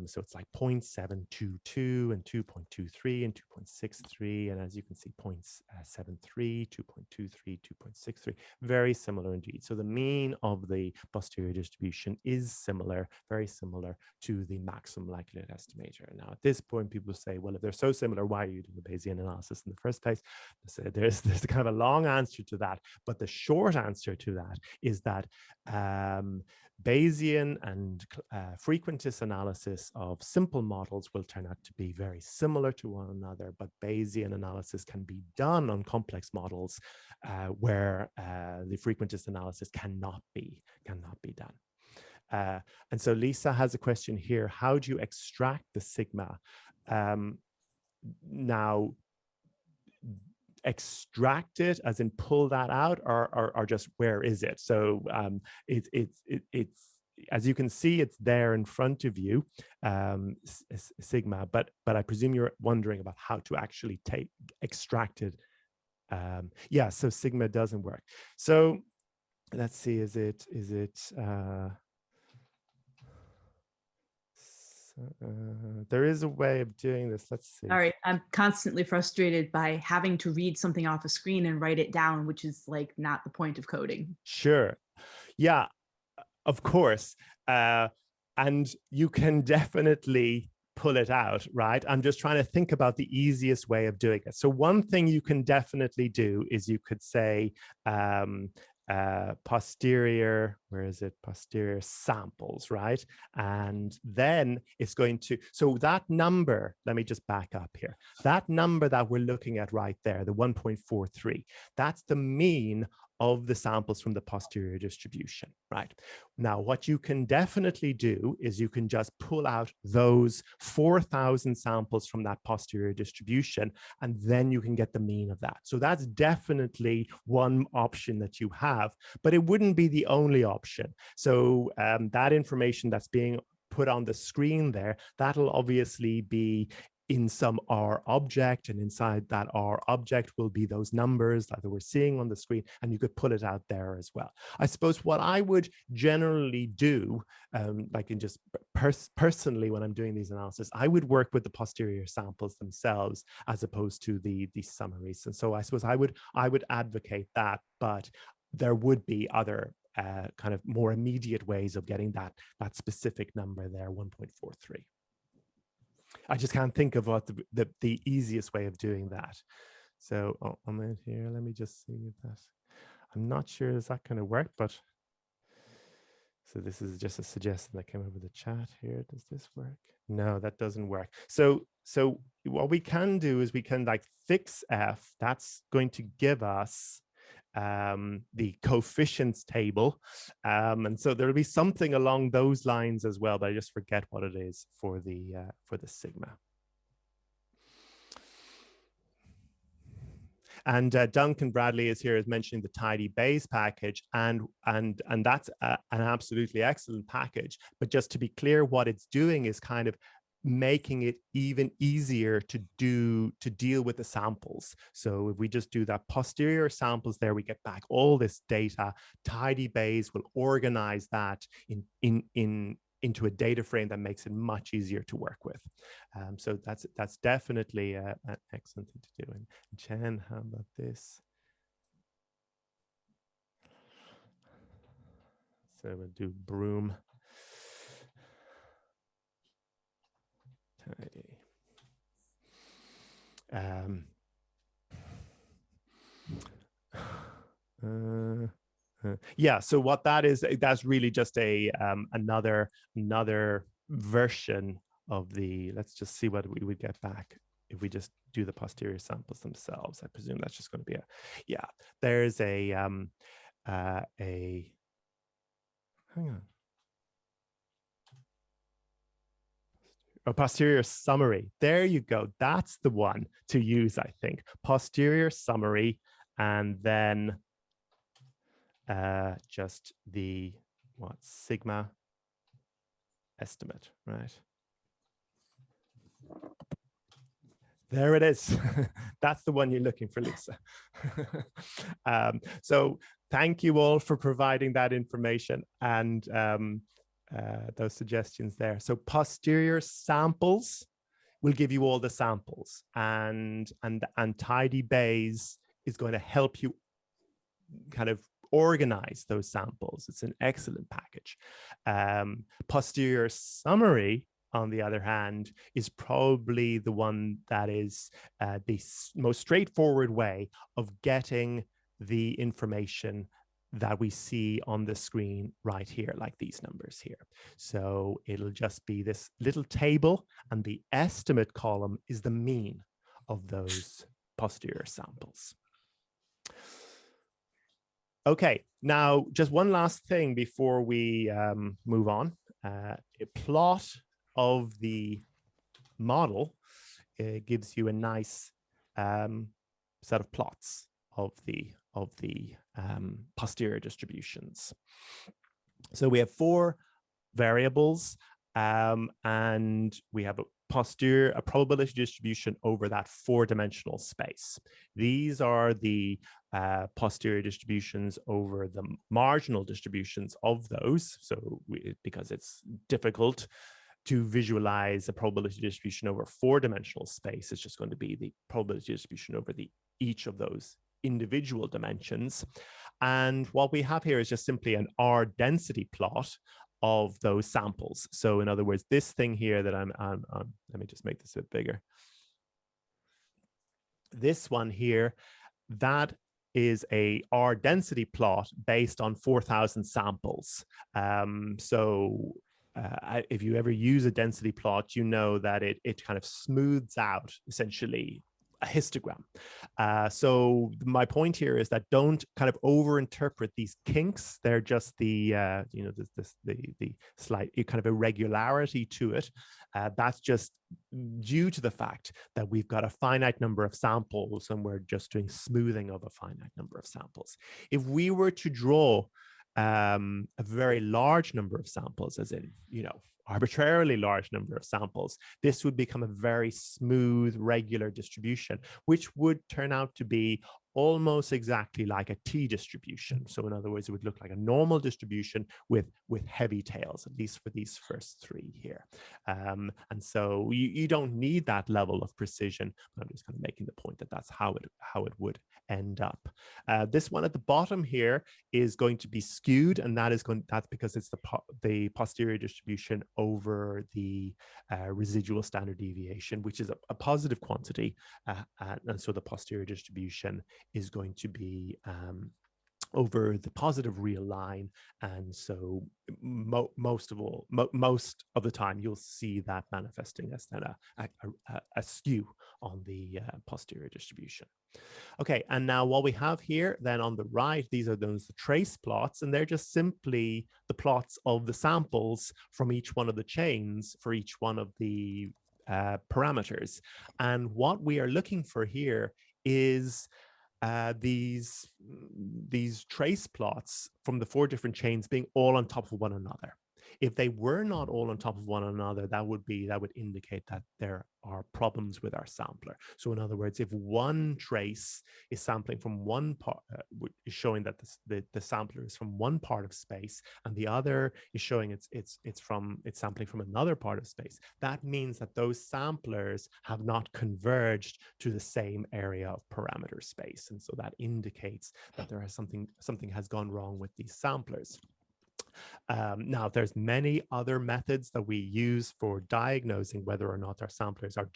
So it's like 0.722 and 2.23 and 2.63. And as you can see, 0.73, 2.23, 2.63, very similar indeed. So the mean of the posterior distribution is similar, very similar to the maximum likelihood estimator. Now at this point, people say, well, if they're so similar, why are you doing the Bayesian analysis in the first place? So there's kind of a long answer to that. But the short answer to that is that Bayesian and frequentist analysis of simple models will turn out to be very similar to one another, but Bayesian analysis can be done on complex models where the frequentist analysis cannot be done. And so Lisa has a question here: how do you extract the sigma? Now, extract it as in pull that out, or just where is it? So it's as you can see, it's there in front of you, sigma, but I presume you're wondering about how to actually extract it. Yeah, so sigma doesn't work. So let's see, is it there is a way of doing this. Let's see. All right, I'm constantly frustrated by having to read something off a screen and write it down, which is like not the point of coding. Sure. Yeah, of course. And you can definitely pull it out, right? I'm just trying to think about the easiest way of doing it. So one thing you can definitely do is you could say posterior, where is it? Posterior samples, right? And then it's going to, so that number, let me just back up here. That number that we're looking at right there, the 1.43, that's the mean of the samples from the posterior distribution, right? Now, what you can definitely do is you can just pull out those 4,000 samples from that posterior distribution, and then you can get the mean of that. So that's definitely one option that you have, but it wouldn't be the only option. So that information that's being put on the screen there, that'll obviously be in some R object, and inside that R object will be those numbers that we're seeing on the screen, and you could pull it out there as well. I suppose what I would generally do, like in just personally when I'm doing these analysis, I would work with the posterior samples themselves as opposed to the summaries. And so I suppose I would advocate that, but there would be other kind of more immediate ways of getting that specific number there, 1.43. I just can't think of what the easiest way of doing that. So I'm in here. Let me just see if that. I'm not sure is that going to work, but so this is just a suggestion that came over the chat here. Does this work? No, that doesn't work. So what we can do is we can like fix F. That's going to give us the coefficients table, and so there'll be something along those lines as well, but I just forget what it is for the sigma. And Duncan Bradley is here, is mentioning the tidy Bayes package, and that's an absolutely excellent package. But just to be clear, what it's doing is kind of making it even easier to deal with the samples. So if we just do that posterior samples there, we get back all this data. Tidy Bayes will organize that into a data frame that makes it much easier to work with. So that's definitely an excellent thing to do. And Chen, how about this? So we'll do broom. Tidy. Yeah, so what that is, that's really just a another version of the, let's just see what we would get back if we just do the posterior samples themselves. I presume that's just going to be a, yeah, there's a hang on. A posterior summary. There you go. That's the one to use, I think. Posterior summary, and then just the sigma estimate, right? There it is. That's the one you're looking for, Lisa. So thank you all for providing that information and those suggestions there. So posterior samples will give you all the samples, and Tidy Bayes is going to help you kind of organize those samples. It's an excellent package. Posterior Summary, on the other hand, is probably the one that is the most straightforward way of getting the information that we see on the screen right here, like these numbers here. So it'll just be this little table, and the estimate column is the mean of those posterior samples. Okay, now just one last thing before we move on. A plot of the model gives you a nice set of plots of the posterior distributions. So we have 4 variables, and we have a probability distribution over that 4-dimensional space. These are the posterior distributions over the marginal distributions of those. So because it's difficult to visualize a probability distribution over 4-dimensional space, it's just going to be the probability distribution over each of those individual dimensions. And what we have here is just simply an R density plot of those samples. So in other words, this thing here that I'm let me just make this a bit bigger. This one here, that is a R density plot based on 4,000 samples. If you ever use a density plot, you know that it kind of smooths out essentially a histogram. So my point here is that don't kind of overinterpret these kinks. They're just the the slight kind of irregularity to it. That's just due to the fact that we've got a finite number of samples and we're just doing smoothing of a finite number of samples. If we were to draw a very large number of samples, as in, arbitrarily large number of samples, this would become a very smooth, regular distribution, which would turn out to be almost exactly like a t-distribution. So in other words, it would look like a normal distribution with heavy tails, at least for these first 3 here. And so you don't need that level of precision. I'm just kind of making the point that that's how it would end up. This one at the bottom here is going to be skewed, and that's because it's the posterior distribution over the residual standard deviation, which is a positive quantity, and so the posterior distribution is going to be over the positive real line, and so most of the time you'll see that manifesting as then a skew on the posterior distribution. Okay, and now what we have here then on the right, these are the trace plots, and they're just simply the plots of the samples from each one of the chains for each one of the parameters. And what we are looking for here is these trace plots from the 4 different chains being all on top of one another. If they were not all on top of one another, that would indicate that there are problems with our sampler. So in other words, if one trace is sampling from one part, is showing that the sampler is from one part of space, and the other is showing it's sampling from another part of space, that means that those samplers have not converged to the same area of parameter space, and so that indicates that there is something has gone wrong with these samplers. Now, there's many other methods that we use for diagnosing whether or not our samplers are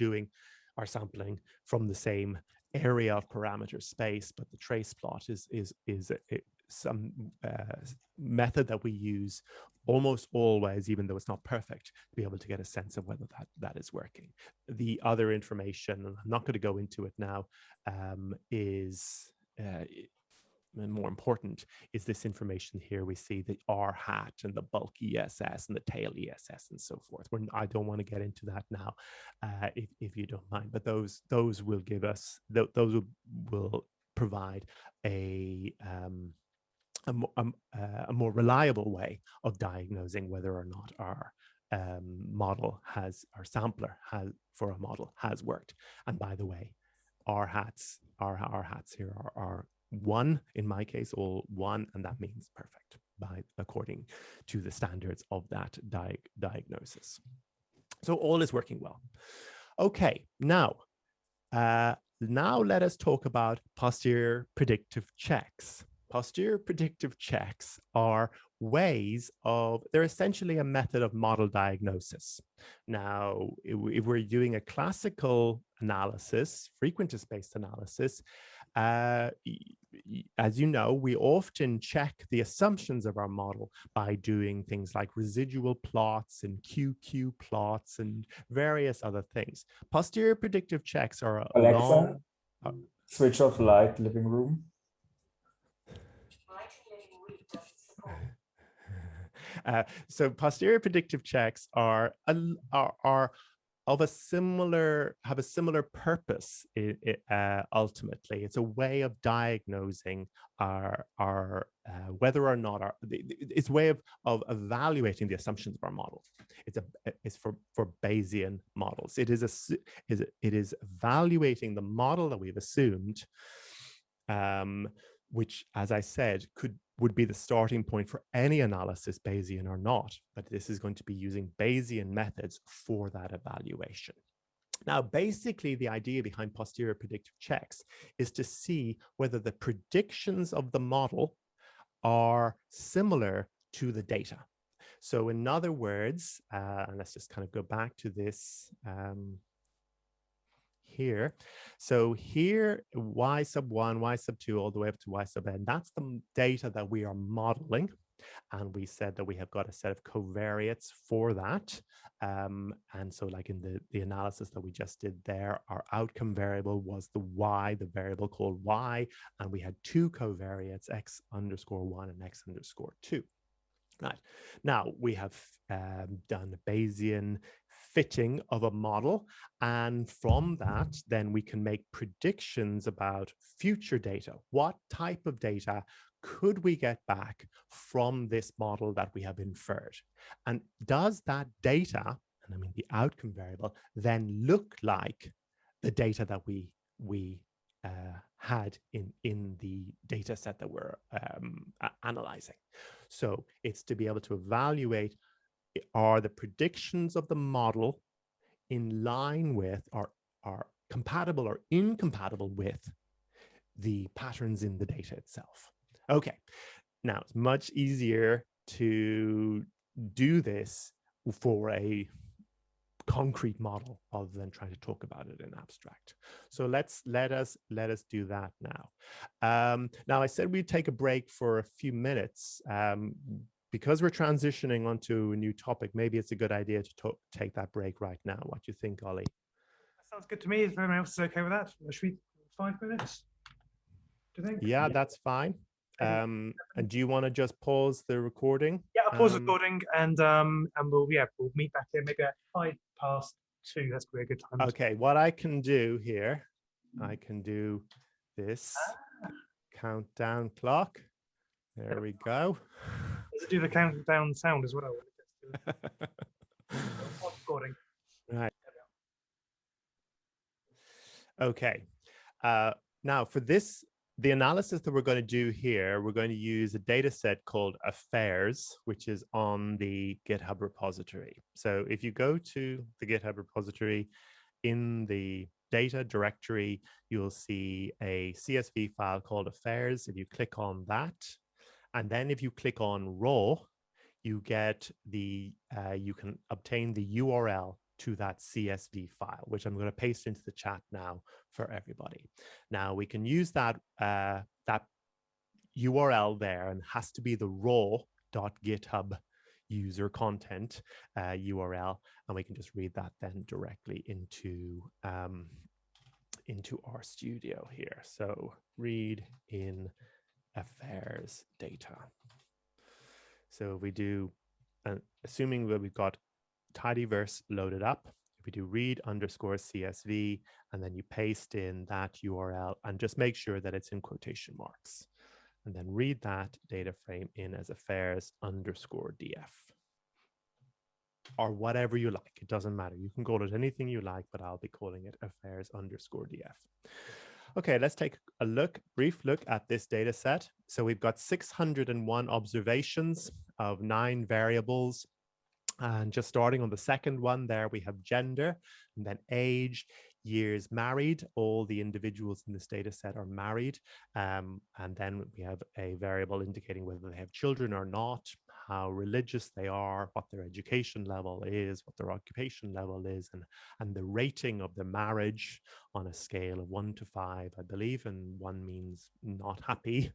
sampling from the same area of parameter space, but the trace plot is some method that we use almost always, even though it's not perfect, to be able to get a sense of whether that is working. The other information, and I'm not going to go into it now, is more important, is this information here. We see the R hat and the bulk ESS and the tail ESS and so forth. I don't want to get into that now, if you don't mind, but those will give us, those will provide a more reliable way of diagnosing whether or not our model our sampler for a model has worked. And by the way, our hats here are 1, in my case, all 1, and that means perfect according to the standards of that diagnosis. So all is working well. Okay, now let us talk about posterior predictive checks. Posterior predictive checks are they're essentially a method of model diagnosis. Now, if we're doing a classical analysis, frequentist-based analysis, as you know, we often check the assumptions of our model by doing things like residual plots and QQ plots and various other things. Posterior predictive checks are Alexa, switch off light, living room. So posterior predictive checks are of a similar purpose. Ultimately, it's a way of diagnosing our whether or not it's a way of evaluating the assumptions of our model. It's for Bayesian models. It is evaluating the model that we've assumed, which, as I said, would be the starting point for any analysis, Bayesian or not, but this is going to be using Bayesian methods for that evaluation. Now, basically, the idea behind posterior predictive checks is to see whether the predictions of the model are similar to the data. So in other words, and let's just kind of go back to this here. So here, y sub 1, y sub 2, all the way up to y sub n, that's the data that we are modeling. And we said that we have got a set of covariates for that. And so like in the analysis that we just did there, our outcome variable was the y, the variable called y, and we had 2 covariates, x underscore 1 and x underscore 2. Right. Now we have done a Bayesian fitting of a model, and from that, then we can make predictions about future data. What type of data could we get back from this model that we have inferred? And does that data, and I mean the outcome variable, then look like the data that we had in the data set that we're analyzing? So it's to be able to evaluate, are the predictions of the model in line with, are compatible or incompatible with the patterns in the data itself. Okay, now it's much easier to do this for a concrete model other than trying to talk about it in abstract. So let us do that now. Now I said we'd take a break for a few minutes. Because we're transitioning onto a new topic, maybe it's a good idea to take that break right now. What do you think, Ollie? That sounds good to me. If everyone else is okay with that, should we 5 minutes? Do you think? Yeah, that's fine. And do you want to just pause the recording? Yeah, I'll pause the recording, and we'll meet back here maybe at 2:05. That's probably a good time. Okay, what I can do here, I can do this countdown clock. There we go. Does it do the countdown sound as well? Recording. Right. Okay. Now for this, the analysis that we're going to do here, we're going to use a data set called affairs, which is on the GitHub repository. So if you go to the GitHub repository, in the data directory, you'll see a CSV file called affairs. If you click on that, and then if you click on raw, you get the, you can obtain the URL to that CSV file, which I'm going to paste into the chat now for everybody. Now we can use that that URL there, and it has to be the raw.github user content URL, and we can just read that then directly into RStudio here. So read in affairs data. So if we do, assuming that we've got tidyverse loaded up, if we do read underscore CSV, and then you paste in that URL and just make sure that it's in quotation marks, and then read that data frame in as affairs underscore DF, or whatever you like. It doesn't matter. You can call it anything you like, but I'll be calling it affairs underscore DF. Okay, let's take a brief look at this data set. So we've got 601 observations of 9 variables. And just starting on the second one there, we have gender, and then age, years married. All the individuals in this data set are married. And then we have a variable indicating whether they have children or not, how religious they are, what their education level is, what their occupation level is, and the rating of the marriage on a scale of 1 to 5, I believe. And 1 means not happy,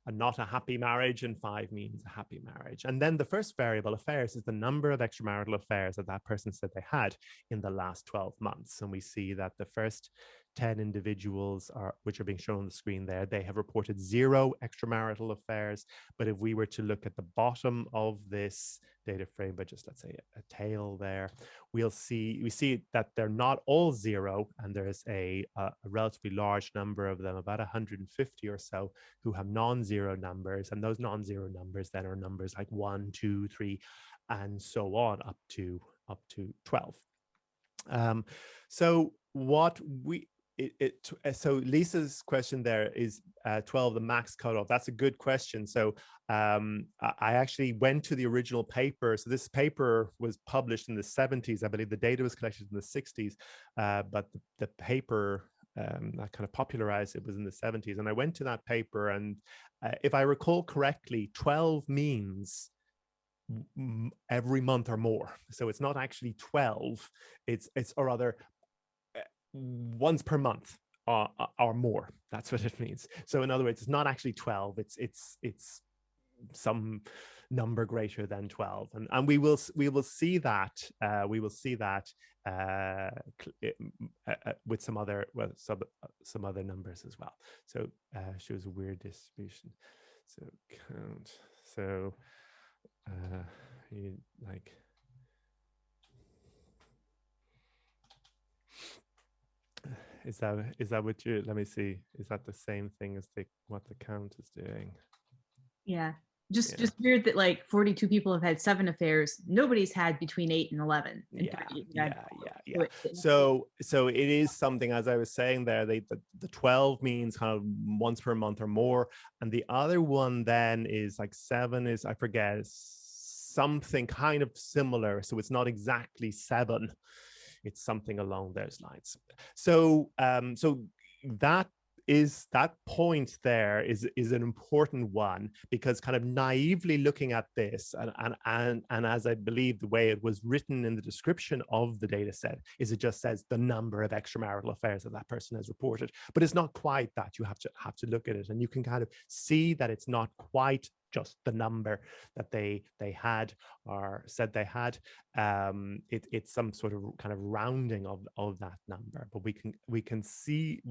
and not a happy marriage, and 5 means a happy marriage. And then the first variable, affairs, is the number of extramarital affairs that person said they had in the last 12 months. And we see that the first 10 individuals, which are being shown on the screen there, they have reported 0 extramarital affairs. But if we were to look at the bottom of this data frame, but just let's say a tail there, we see that they're not all 0, and there's a relatively large number of them, about 150 or so, who have non-zero numbers. And those non-zero numbers then are numbers like 1, 2, 3, and so on up to 12. So what we so Lisa's question there is 12 the max cutoff. That's a good question. So I actually went to the original paper. So this paper was published in the 70s. I believe the data was collected in the 60s, but the paper that kind of popularized it was in the 70s. And I went to that paper, and if I recall correctly, 12 means every month or more. So it's not actually 12. It's or rather once per month or more. That's what it means. So in other words, it's not actually 12. It's some number greater than 12, and we will see that with some other numbers as well. So shows a weird distribution. So count. So you like. Is that what you, let me see, is that the same thing as what the count is doing? Yeah, just weird that like 42 people have had 7 affairs. Nobody's had between 8 and 11. Yeah. So it is something, as I was saying there, the 12 means kind of once per month or more, and the other one then is like 7 is, I forget, something kind of similar. So it's not exactly 7. It's something along those lines. So that point there is an important one, because kind of naively looking at this, and as I believe the way it was written in the description of the data set is it just says the number of extramarital affairs that person has reported, but it's not quite that. You have to look at it, and you can kind of see that it's not quite just the number that they had or said they had. It's some sort of kind of rounding of that number, but we can see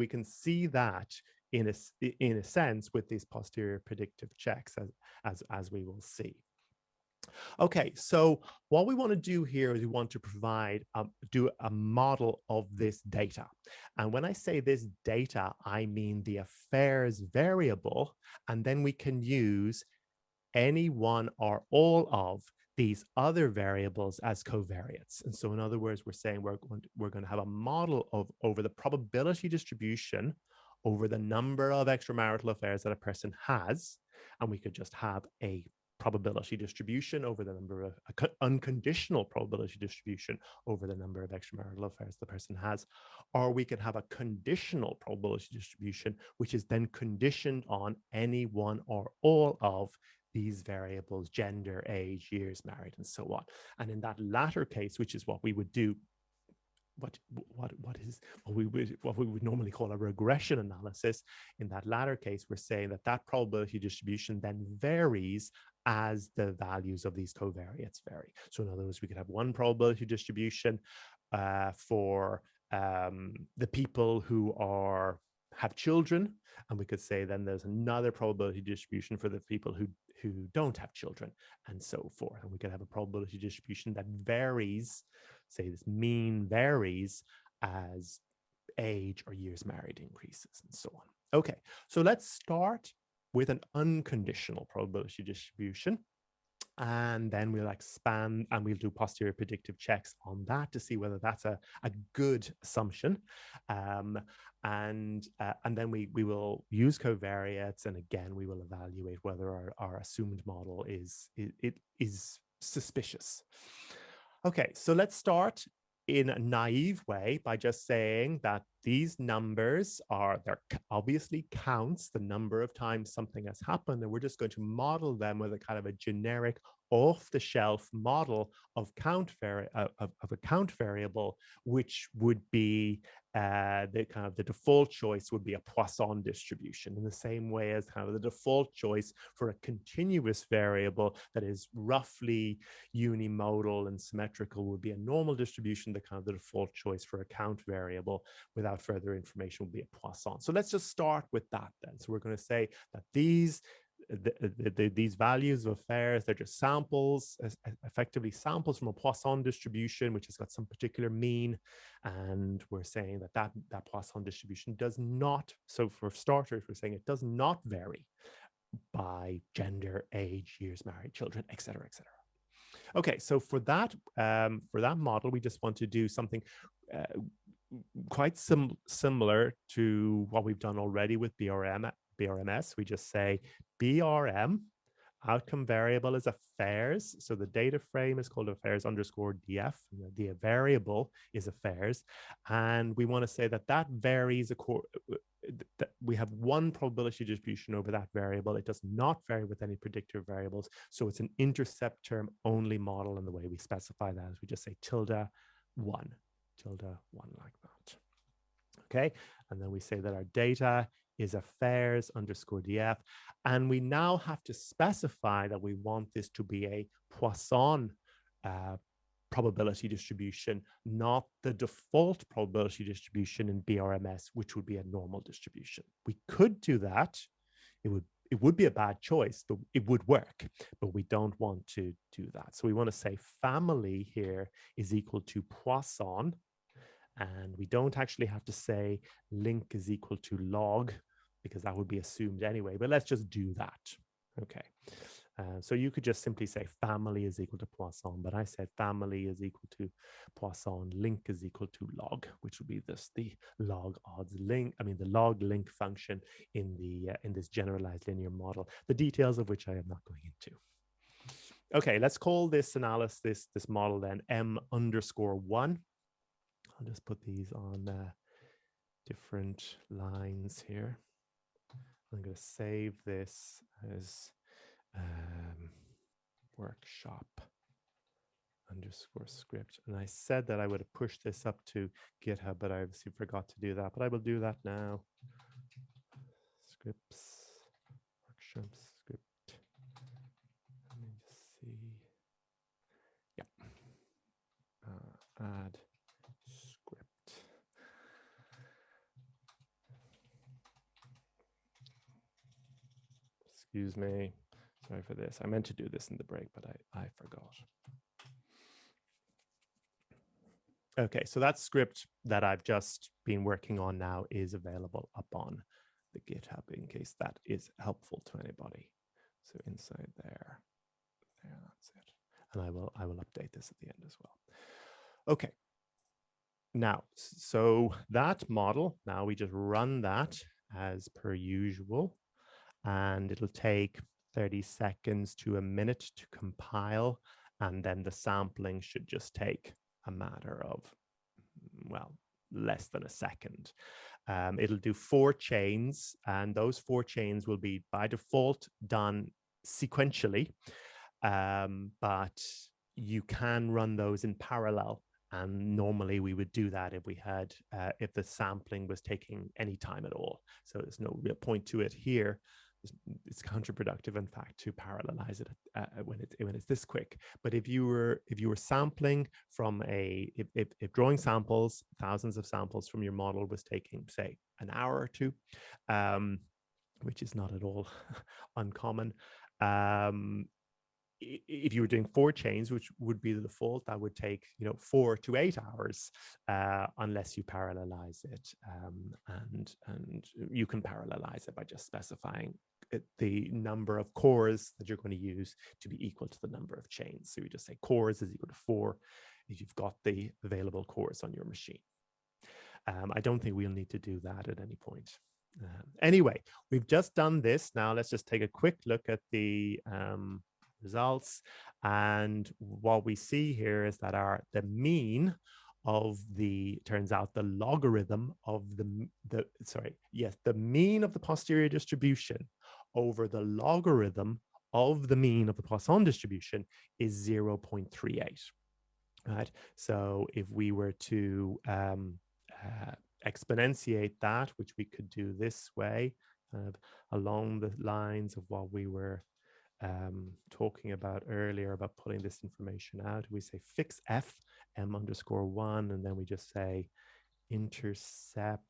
that in a sense with these posterior predictive checks, as we will see. Okay, so what we want to do here is we want to do a model of this data. And when I say this data, I mean the affairs variable, and then we can use any one or all of these other variables as covariates. And so in other words, we're saying we're going to have a model over the probability distribution over the number of extramarital affairs that a person has. And we could just have a probability distribution over the number of unconditional probability distribution over the number of extramarital affairs the person has, or we can have a conditional probability distribution, which is then conditioned on any one or all of these variables: gender, age, years married, and so on. And in that latter case, which is what we would do what we would normally call a regression analysis. In that latter case, we're saying that that probability distribution then varies as the values of these covariates vary. So in other words, we could have one probability distribution for the people who have children, and we could say then there's another probability distribution for the people who don't have children, and so forth. And we could have a probability distribution that varies, say this mean varies as age or years married increases, and so on. Okay, so let's start with an unconditional probability distribution. And then we'll expand and we'll do posterior predictive checks on that to see whether that's a good assumption. And then we will use covariates, and again, we will evaluate whether our assumed model is suspicious. Okay, so let's start in a naive way by just saying that these numbers they're obviously counts the number of times something has happened, and we're just going to model them with a kind of a generic off-the-shelf model of a count variable, which would be the default choice would be a Poisson distribution, in the same way as kind of the default choice for a continuous variable that is roughly unimodal and symmetrical would be a normal distribution. The kind of the default choice for a count variable without further information will be a Poisson. So let's just start with that then. So we're going to say that these values of affairs, they're just samples, effectively samples from a Poisson distribution, which has got some particular mean. And we're saying that Poisson distribution does not, so for starters, we're saying it does not vary by gender, age, years married, children, et cetera, et cetera. Okay, so for that model, we just want to do something quite similar to what we've done already with BRMS. We just say BRM, outcome variable is affairs. So the data frame is called affairs underscore DF. The variable is affairs. And we want to say that varies that we have one probability distribution over that variable. It does not vary with any predictor variables. So it's an intercept term only model. And the way we specify that is we just say tilde 1 like that. Okay. And then we say that our data is affairs underscore DF. And we now have to specify that we want this to be a Poisson probability distribution, not the default probability distribution in BRMS, which would be a normal distribution. We could do that. It would be a bad choice, but it would work. But we don't want to do that. So we want to say family here is equal to Poisson. And we don't actually have to say link is equal to log, because that would be assumed anyway, but let's just do that. Okay. So you could just simply say family is equal to Poisson, but I said family is equal to Poisson, link is equal to log, which would be the log odds link, the log link function in this generalized linear model, the details of which I am not going into. Okay, let's call this analysis, this model then M_1. I'll just put these on different lines here. I'm going to save this as workshop _script. And I said that I would have pushed this up to GitHub, but I obviously forgot to do that. But I will do that now. Scripts, workshops, script. Let me just see. Yeah. Add script. Excuse me. Sorry for this. I meant to do this in the break, but I forgot. Okay, so that script that I've just been working on now is available up on the GitHub in case that is helpful to anybody. So inside there, that's it. And I will update this at the end as well. Okay. Now, so that model, now we just run that as per usual, and it'll take 30 seconds to a minute to compile, and then the sampling should just take a matter of, well, less than a second. It'll do 4 chains, and those 4 chains will be by default done sequentially, but you can run those in parallel And normally we would do that if we had, if the sampling was taking any time at all. So there's no real point to it here. It's counterproductive, in fact, to parallelize it when it's this quick. But if you were sampling from if drawing samples, thousands of samples from your model was taking, say, an hour or two, which is not at all uncommon. If you were doing 4 chains, which would be the default, that would take 4 to 8 hours, unless you parallelize it, and you can parallelize it by just specifying the number of cores that you're going to use to be equal to the number of chains. So you just say cores is equal to 4 if you've got the available cores on your machine. I don't think we'll need to do that at any point. Anyway, we've just done this. Now let's just take a quick look at the results, and what we see here is that the mean of the logarithm of the mean of the posterior distribution over the logarithm of the mean of the Poisson distribution is 0.38, right? So if we were to exponentiate that, which we could do this way, along the lines of what we were talking about earlier about putting this information out, we say fix f m_1, and then we just say intercept.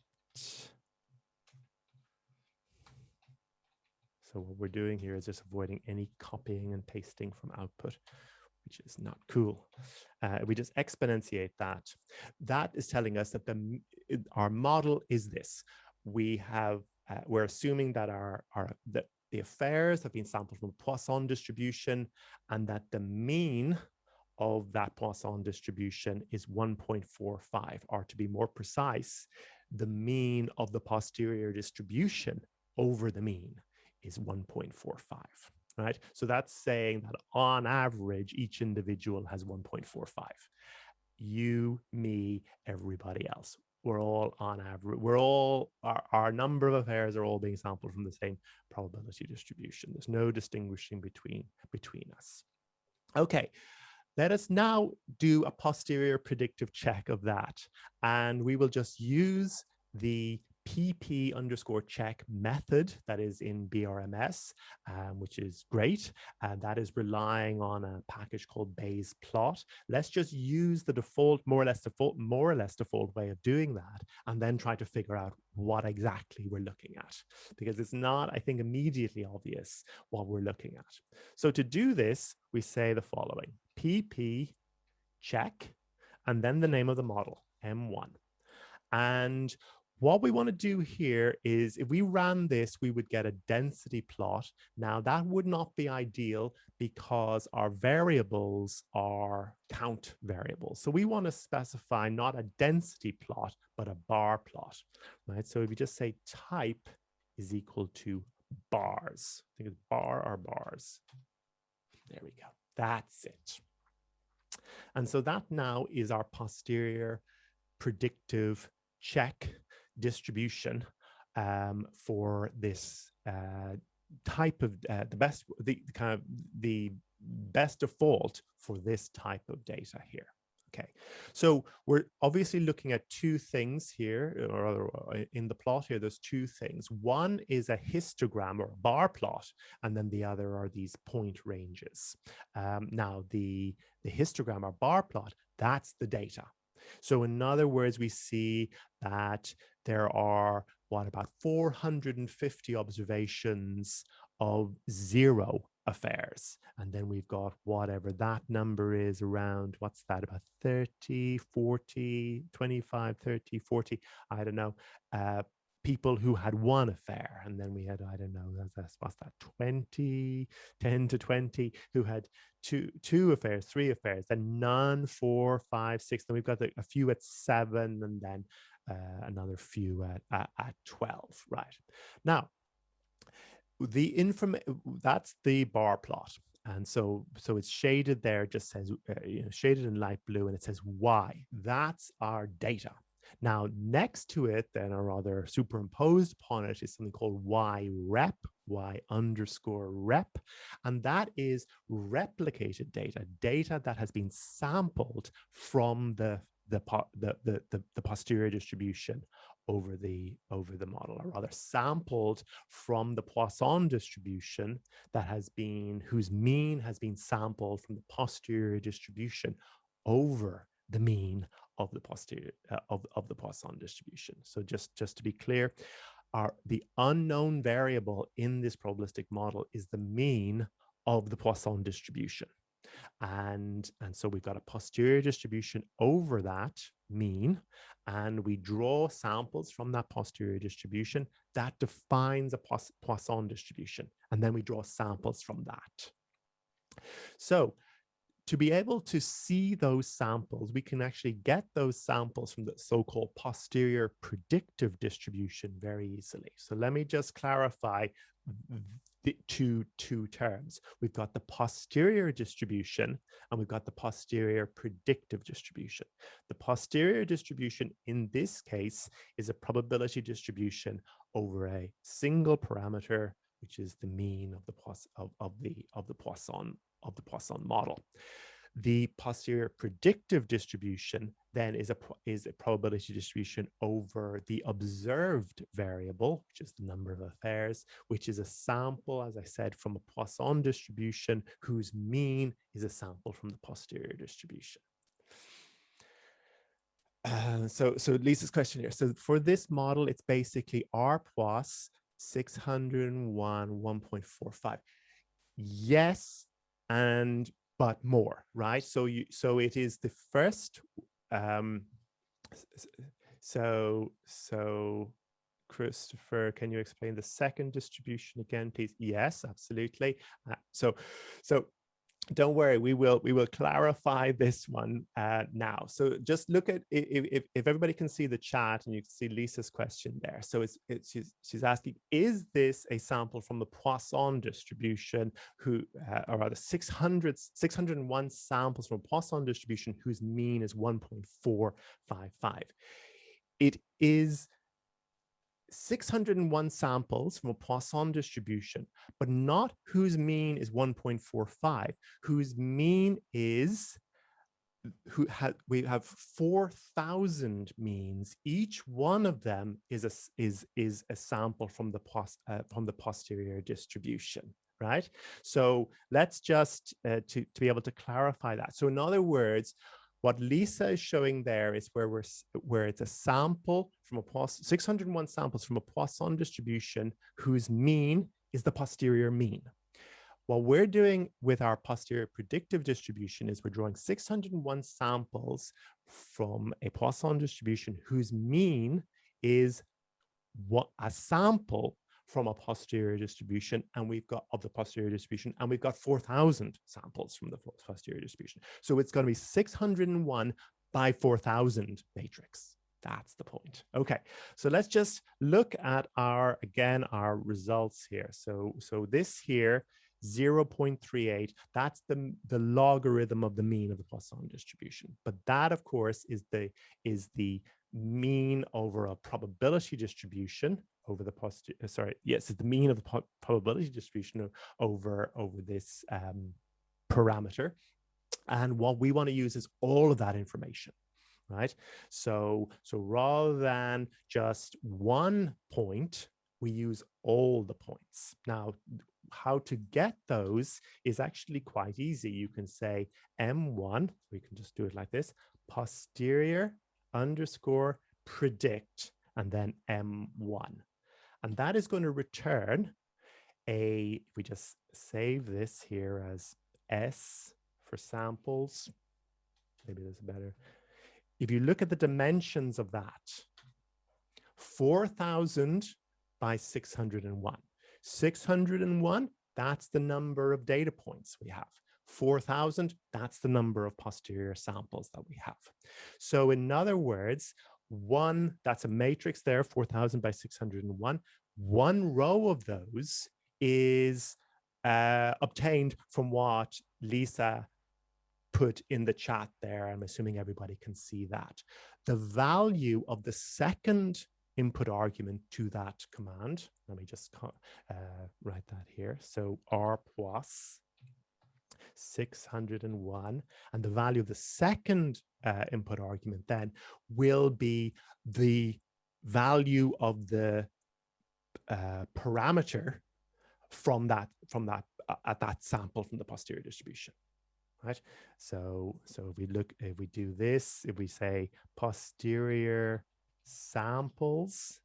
So what we're doing here is just avoiding any copying and pasting from output, which is not cool. We just exponentiate that. That is telling us that our model is this. We're assuming that the affairs have been sampled from Poisson distribution, and that the mean of that Poisson distribution is 1.45, or to be more precise, the mean of the posterior distribution over the mean is 1.45, right? So that's saying that on average, each individual has 1.45. You, me, everybody else. We're all on average. Our number of affairs are all being sampled from the same probability distribution. There's no distinguishing between us. Okay, let us now do a posterior predictive check of that. And we will just use the pp_check method that is in BRMS, which is great. And that is relying on a package called Bayes plot. Let's just use the default, more or less default way of doing that, and then try to figure out what exactly we're looking at, because it's not, I think, immediately obvious what we're looking at. So to do this, we say the following: pp check, and then the name of the model, M1. And what we want to do here is, if we ran this, we would get a density plot. Now, that would not be ideal because our variables are count variables. So we want to specify not a density plot, but a bar plot, right? So if you just say type is equal to bars, I think it's bar or bars. There we go. That's it. And so that now is our posterior predictive check distribution for this type of the best default for this type of data here. Okay, so we're obviously looking at two things here, or in the plot here, there's two things. One is a histogram or a bar plot, and then the other are these point ranges. Now, the histogram or bar plot, that's the data. So in other words, we see that there are, about 450 observations of 0 affairs. And then we've got whatever that number is, around, what's that, about 30, 40, 25, 30, 40, I don't know, people who had one affair. And then we had, I don't know, what's that, 20, 10 to 20 who had two affairs, 3 affairs, then none, 4, 5, 6. Then we've got a few at 7, and then another few at 12, right? Now, that's the bar plot. And so it's shaded there, just says, shaded in light blue, and it says Y. That's our data. Now, next to it, then, or rather superimposed upon it, is something called Y rep, Y_rep. And that is replicated data that has been sampled from the the posterior distribution over the model, or rather sampled from the Poisson distribution that has been, whose mean has been sampled from the posterior distribution over the mean of the posterior of the Poisson distribution. So just to be clear, the unknown variable in this probabilistic model is the mean of the Poisson distribution. And so we've got a posterior distribution over that mean, and we draw samples from that posterior distribution that defines a Poisson distribution, and then we draw samples from that. So to be able to see those samples, we can actually get those samples from the so-called posterior predictive distribution very easily. So let me just clarify the two terms. We've got the posterior distribution and we've got the posterior predictive distribution. The posterior distribution in this case is a probability distribution over a single parameter, which is the mean of the Poisson model. The posterior predictive distribution then is a probability distribution over the observed variable, which is the number of affairs, which is a sample, as I said, from a Poisson distribution whose mean is a sample from the posterior distribution. So Lisa's question here. So for this model, it's basically R plus 601, 1.45. Yes, but more, right? So it is the first. So Christopher, can you explain the second distribution again, please? Yes, absolutely. So don't worry, we will clarify this one now. So just look at, if everybody can see the chat and you can see Lisa's question there. So she's asking, is this a sample from the Poisson distribution, or rather 601 samples from Poisson distribution whose mean is 1.455? It is 601 samples from a Poisson distribution, but not whose mean is 1.45, whose mean is, we have 4,000 means. Each one of them is a sample from the posterior distribution, right? So let's just to be able to clarify that. So in other words, what Lisa is showing there is where it's a sample from a 601 samples from a Poisson distribution whose mean is the posterior mean. What we're doing with our posterior predictive distribution is we're drawing 601 samples from a Poisson distribution whose mean is a sample from a posterior distribution, and we've got of the posterior distribution, and we've got 4,000 samples from the posterior distribution. So it's going to be 601 by 4,000 matrix. That's the point. Okay, so let's just look at our results here. So this here, 0.38, that's the logarithm of the mean of the Poisson distribution. But that, of course, is the mean over a probability distribution over the it's the mean of the probability distribution over this parameter. And what we want to use is all of that information, right? So rather than just one point, we use all the points. Now, how to get those is actually quite easy. You can say M1, we can just do it like this, posterior underscore predict, and then M1. And that is going to return if we just save this here as S for samples, maybe this is better. If you look at the dimensions of that, 4,000 by 601. 601, that's the number of data points we have. 4,000, that's the number of posterior samples that we have. So in other words, that's a matrix there, 4,000 by 601. One row of those is obtained from what Lisa put in the chat there. I'm assuming everybody can see that. The value of the second input argument to that command, let me just write that here. So R plus 601. And the value of the second input argument then will be the value of the parameter from that at that sample from the posterior distribution, right? So if we do this, if we say posterior samples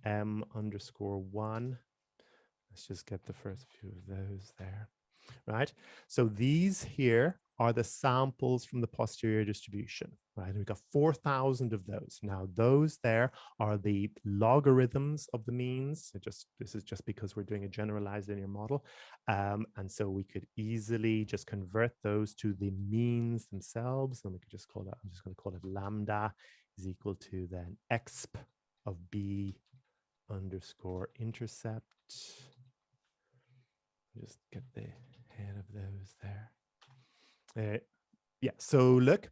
m_1, let's just get the first few of those there, right? So these here are the samples from the posterior distribution, right? We've got 4,000 of those. Now, those there are the logarithms of the means. This is just because we're doing a generalized linear model. And so we could easily just convert those to the means themselves. And we could just call that, I'm just going to call it lambda is equal to then exp of b underscore intercept. Just get the head of those there. Yeah, so look,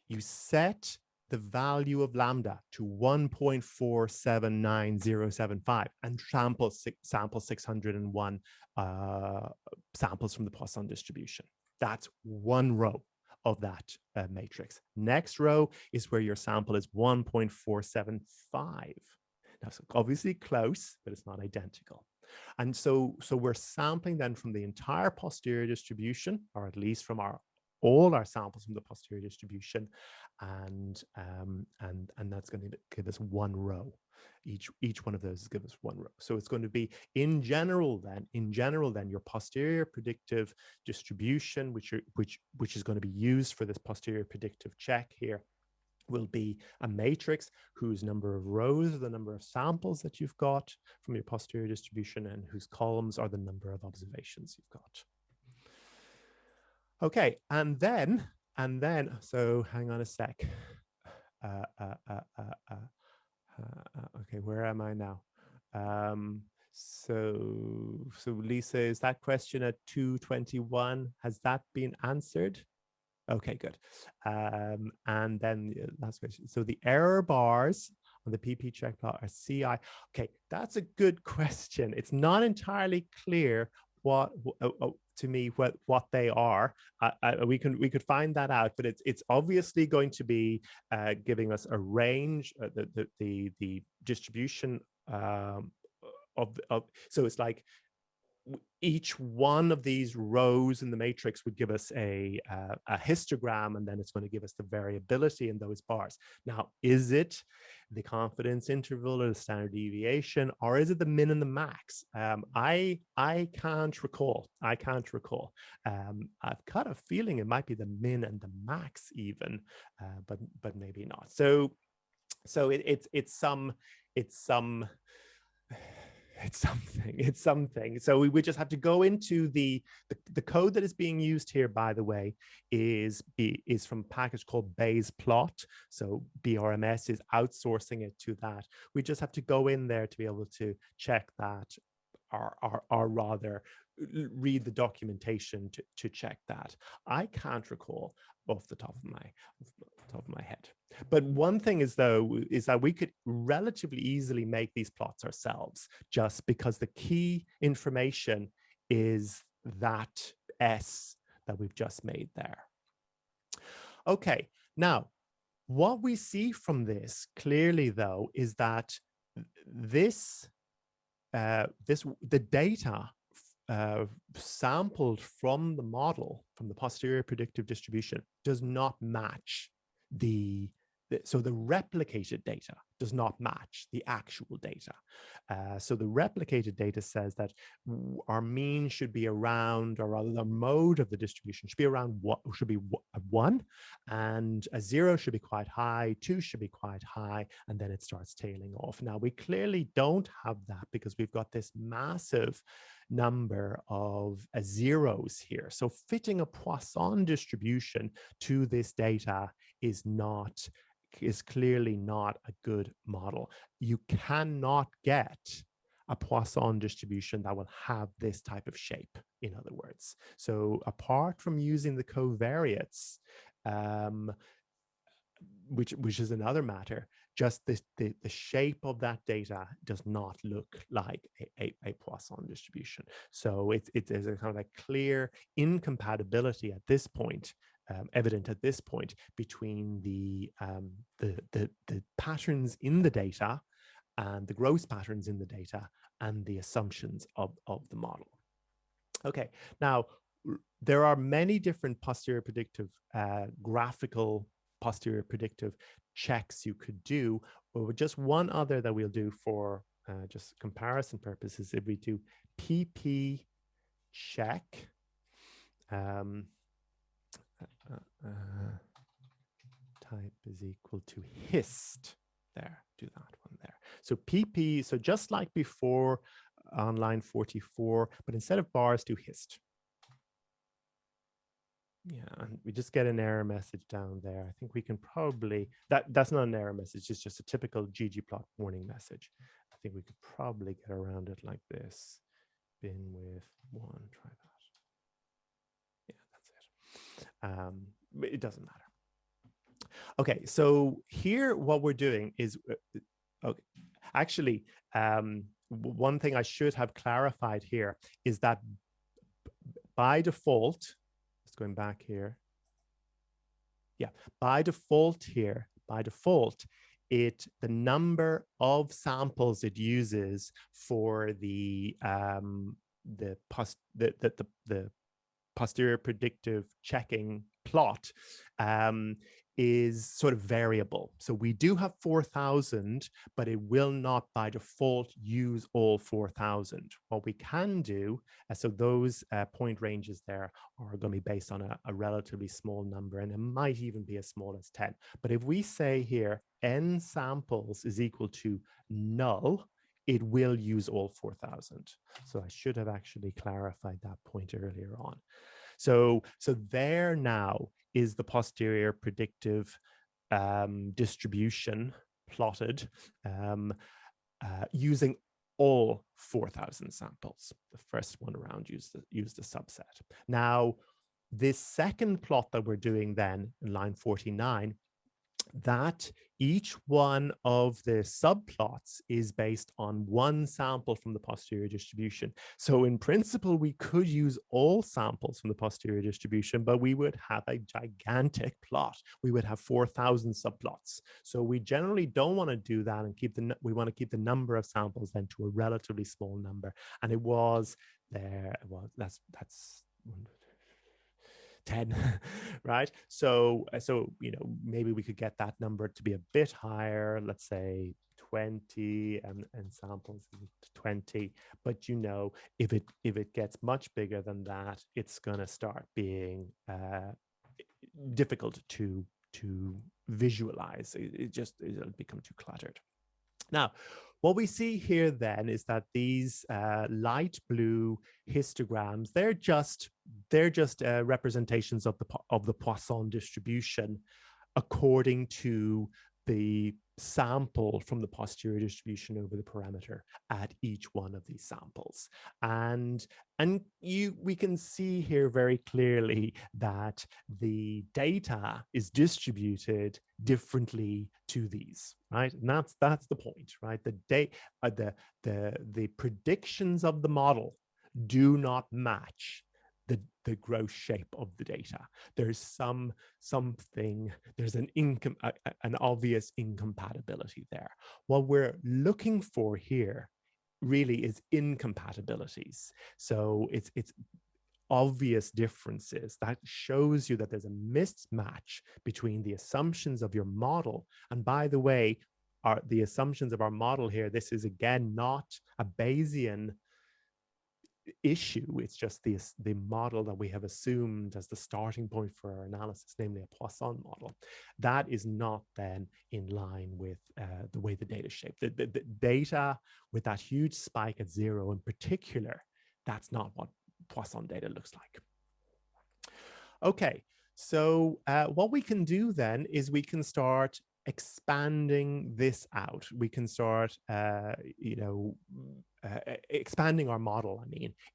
you set the value of lambda to 1.479075 and sample 601 samples from the Poisson distribution. That's one row of that matrix. Next row is where your sample is 1.475. Now, so obviously close, but it's not identical. And so we're sampling then from the entire posterior distribution, or at least from all our samples from the posterior distribution, and that's going to give us one row. Each one of those is give us one row. So it's going to be in general then your posterior predictive distribution, which is going to be used for this posterior predictive check here, will be a matrix whose number of rows are the number of samples that you've got from your posterior distribution, and whose columns are the number of observations you've got. Okay, and then, so hang on a sec. Okay, where am I now? So Lisa, is that question at 221? Has that been answered? Okay, good. And then the last question. So the error bars on the PP check plot are CI. Okay, that's a good question. It's not entirely clear to me what they are. We could find that out, but it's obviously going to be giving us a range, the distribution so it's like each one of these rows in the matrix would give us a histogram, and then it's going to give us the variability in those bars. Now, is it the confidence interval or the standard deviation, or is it the min and the max? I can't recall. I've got a feeling it might be the min and the max even, but maybe not. So it's something. So we just have to go into the code that is being used here, by the way, is from a package called Bayes plot. So BRMS is outsourcing it to that. We just have to go in there to be able to check that, or rather read the documentation to check that. I can't recall off the top of my head. But one thing is that we could relatively easily make these plots ourselves, just because the key information is that S that we've just made there. Okay, now what we see from this clearly, though, is that the data sampled from the model, from the posterior predictive distribution, does not match so the replicated data does not match the actual data. So the replicated data says that our mean should be around, or rather the mode of the distribution should be around should be 1, and a 0 should be quite high, 2 should be quite high, and then it starts tailing off. Now, we clearly don't have that because we've got this massive number of zeros here. So fitting a Poisson distribution to this data is clearly not a good model. You cannot get a Poisson distribution that will have this type of shape, in other words. So apart from using the covariates, which is another matter, just the shape of that data does not look like a Poisson distribution. So there's a kind of a clear incompatibility at this point, evident at this point, between the patterns in the data and the gross patterns in the data and the assumptions of the model. Okay, now there are many different posterior predictive, graphical posterior predictive checks you could do, but just one other that we'll do for just comparison purposes. If we do PP check, type is equal to hist. There, do that one there. So PP, so just like before on line 44, but instead of bars, do hist. Yeah, and we just get an error message down there. I think we can probably, that's not an error message, it's just a typical ggplot warning message. I think we could probably get around it like this. Bin with 1, try that. Yeah, that's it. It doesn't matter. Okay, so here what we're doing is, okay, actually, one thing I should have clarified here is that by default, just going back here, yeah, by default here, the number of samples it uses for the posterior predictive checking plot is sort of variable. So we do have 4,000, but it will not by default use all 4,000. What we can do, so those point ranges there are going to be based on a relatively small number, and it might even be as small as 10. But if we say here, n samples is equal to null, it will use all 4,000. So I should have actually clarified that point earlier on. So there now is the posterior predictive distribution plotted using all 4,000 samples. The first one around used the subset. Now, this second plot that we're doing then in line 49, that each one of the subplots is based on one sample from the posterior distribution. So in principle, we could use all samples from the posterior distribution, but we would have a gigantic plot. We would have 4,000 subplots. So we generally don't want to do that and we want to keep the number of samples then to a relatively small number. And it was there, that's 10, right? So you know, maybe we could get that number to be a bit higher, let's say 20 and samples 20. But you know, if it gets much bigger than that, it's going to start being difficult to visualize. It'll become too cluttered. Now, what we see here then is that these light blue histograms, they're just representations of the Poisson distribution according to the sample from the posterior distribution over the parameter at each one of these samples. And we can see here very clearly that the data is distributed differently to these, right? And that's the point, right? The predictions of the model do not match the gross shape of the data. There's something, there's an obvious incompatibility there. What we're looking for here really is incompatibilities. So it's obvious differences that shows you that there's a mismatch between the assumptions of your model. And by the way, the assumptions of our model here, this is again not a Bayesian issue. It's just the model that we have assumed as the starting point for our analysis, namely a Poisson model. That is not then in line with the way the data is shaped. The data with that huge spike at 0 in particular, that's not what Poisson data looks like. Okay, so what we can do then is we can start expanding this out. We can start, expanding our model,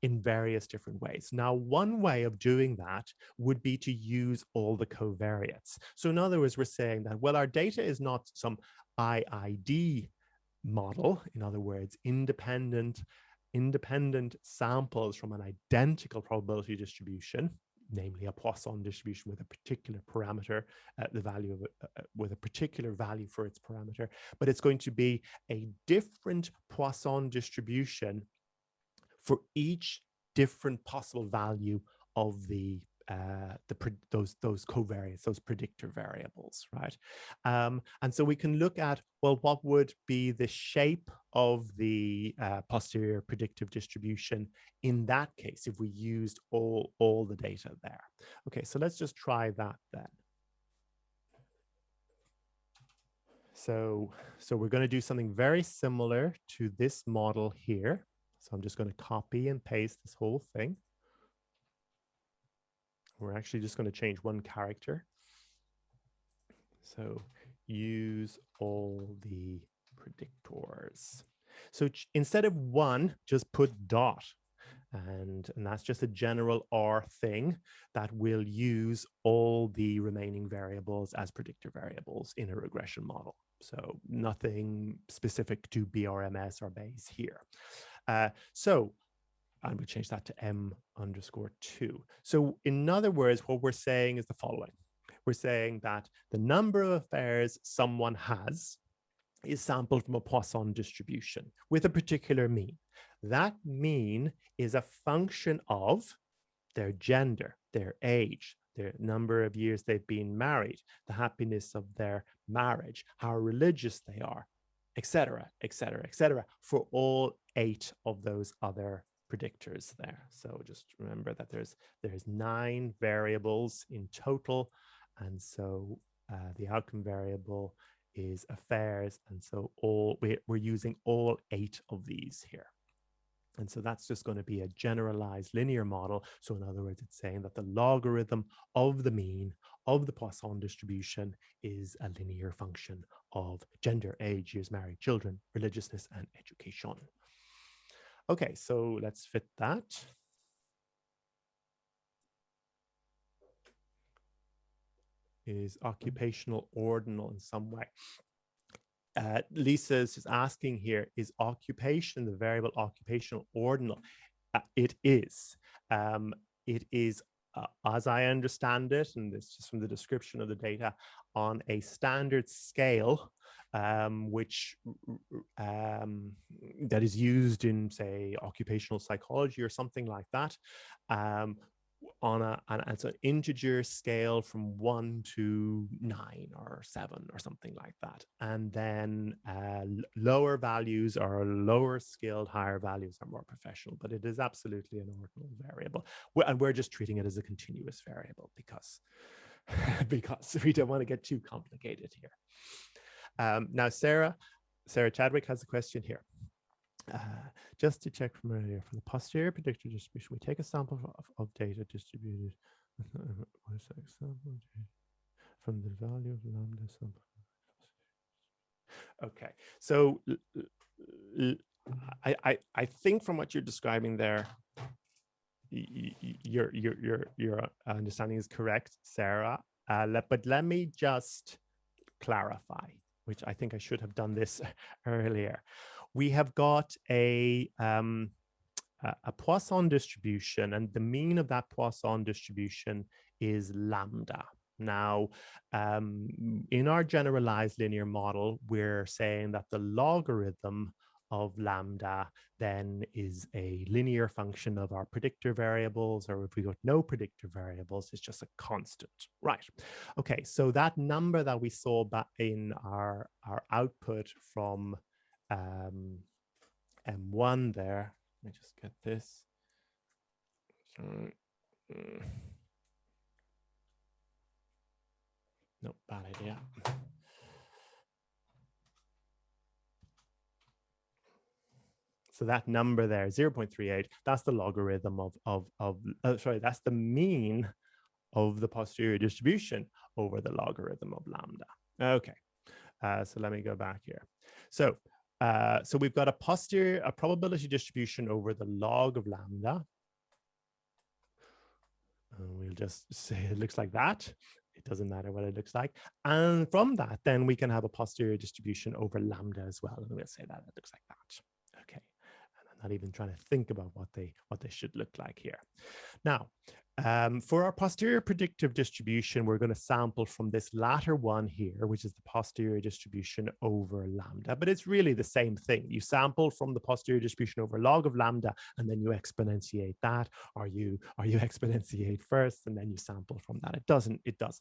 in various different ways. Now, one way of doing that would be to use all the covariates. So in other words, we're saying that, well, our data is not some IID model, in other words, independent samples from an identical probability distribution, namely a Poisson distribution with a particular parameter, the value of with a particular value for its parameter, but it's going to be a different Poisson distribution for each different possible value of those covariates, those predictor variables, right? And so we can look at, well, what would be the shape of the posterior predictive distribution in that case if we used all the data there. Okay, so let's just try that then. So we're going to do something very similar to this model here. So I'm just going to copy and paste this whole thing. We're actually just going to change one character. So use all the predictors. So instead of one, just put dot. And that's just a general R thing that will use all the remaining variables as predictor variables in a regression model. So nothing specific to BRMS or Bayes here. And we change that to M_2. So in other words, what we're saying is the following. We're saying that the number of affairs someone has is sampled from a Poisson distribution with a particular mean. That mean is a function of their gender, their age, their number of years they've been married, the happiness of their marriage, how religious they are, etc., etc., etc., for all 8 of those other predictors there. So just remember that there's 9 variables in total, and so the outcome variable is affairs, and so we're using all 8 of these here. And so that's just going to be a generalized linear model. So in other words, it's saying that the logarithm of the mean of the Poisson distribution is a linear function of gender, age, years married, children, religiousness, and education. Okay, so let's fit that. Is occupational ordinal in some way? Lisa's just asking here, is occupation, the variable occupational ordinal? It is. It is, as I understand it, and it's just from the description of the data, on a standard scale, which that is used in, say, occupational psychology or something like that, on an integer scale from 1 to 9 or 7 or something like that. And then lower values are lower skilled, higher values are more professional, but it is absolutely an ordinal variable. And we're just treating it as a continuous variable because we don't want to get too complicated here. Now, Sarah Chadwick has a question here. Just to check from earlier, for the posterior predictor distribution, we take a sample of data distributed from the value of lambda sample. Okay, so I think from what you're describing there, your understanding is correct, Sarah. But let me just clarify, which I think I should have done this earlier. We have got a Poisson distribution, and the mean of that Poisson distribution is lambda. Now, in our generalized linear model, we're saying that the logarithm of lambda then is a linear function of our predictor variables, or if we got no predictor variables, it's just a constant, right? Okay, so that number that we saw back in our output from M1 there, let me just get this. No, bad idea. So that number there, 0.38, that's the logarithm sorry, that's the mean of the posterior distribution over the logarithm of lambda. Okay. So let me go back here. So so we've got a probability distribution over the log of lambda. We'll just say it looks like that. It doesn't matter what it looks like. And from that, then we can have a posterior distribution over lambda as well. And we'll say that it looks like that. Okay. And I'm not even trying to think about what they should look like here. Now, for our posterior predictive distribution, we're going to sample from this latter one here, which is the posterior distribution over lambda. But it's really the same thing. You sample from the posterior distribution over log of lambda, and then you exponentiate that, or you exponentiate first, and then you sample from that. It doesn't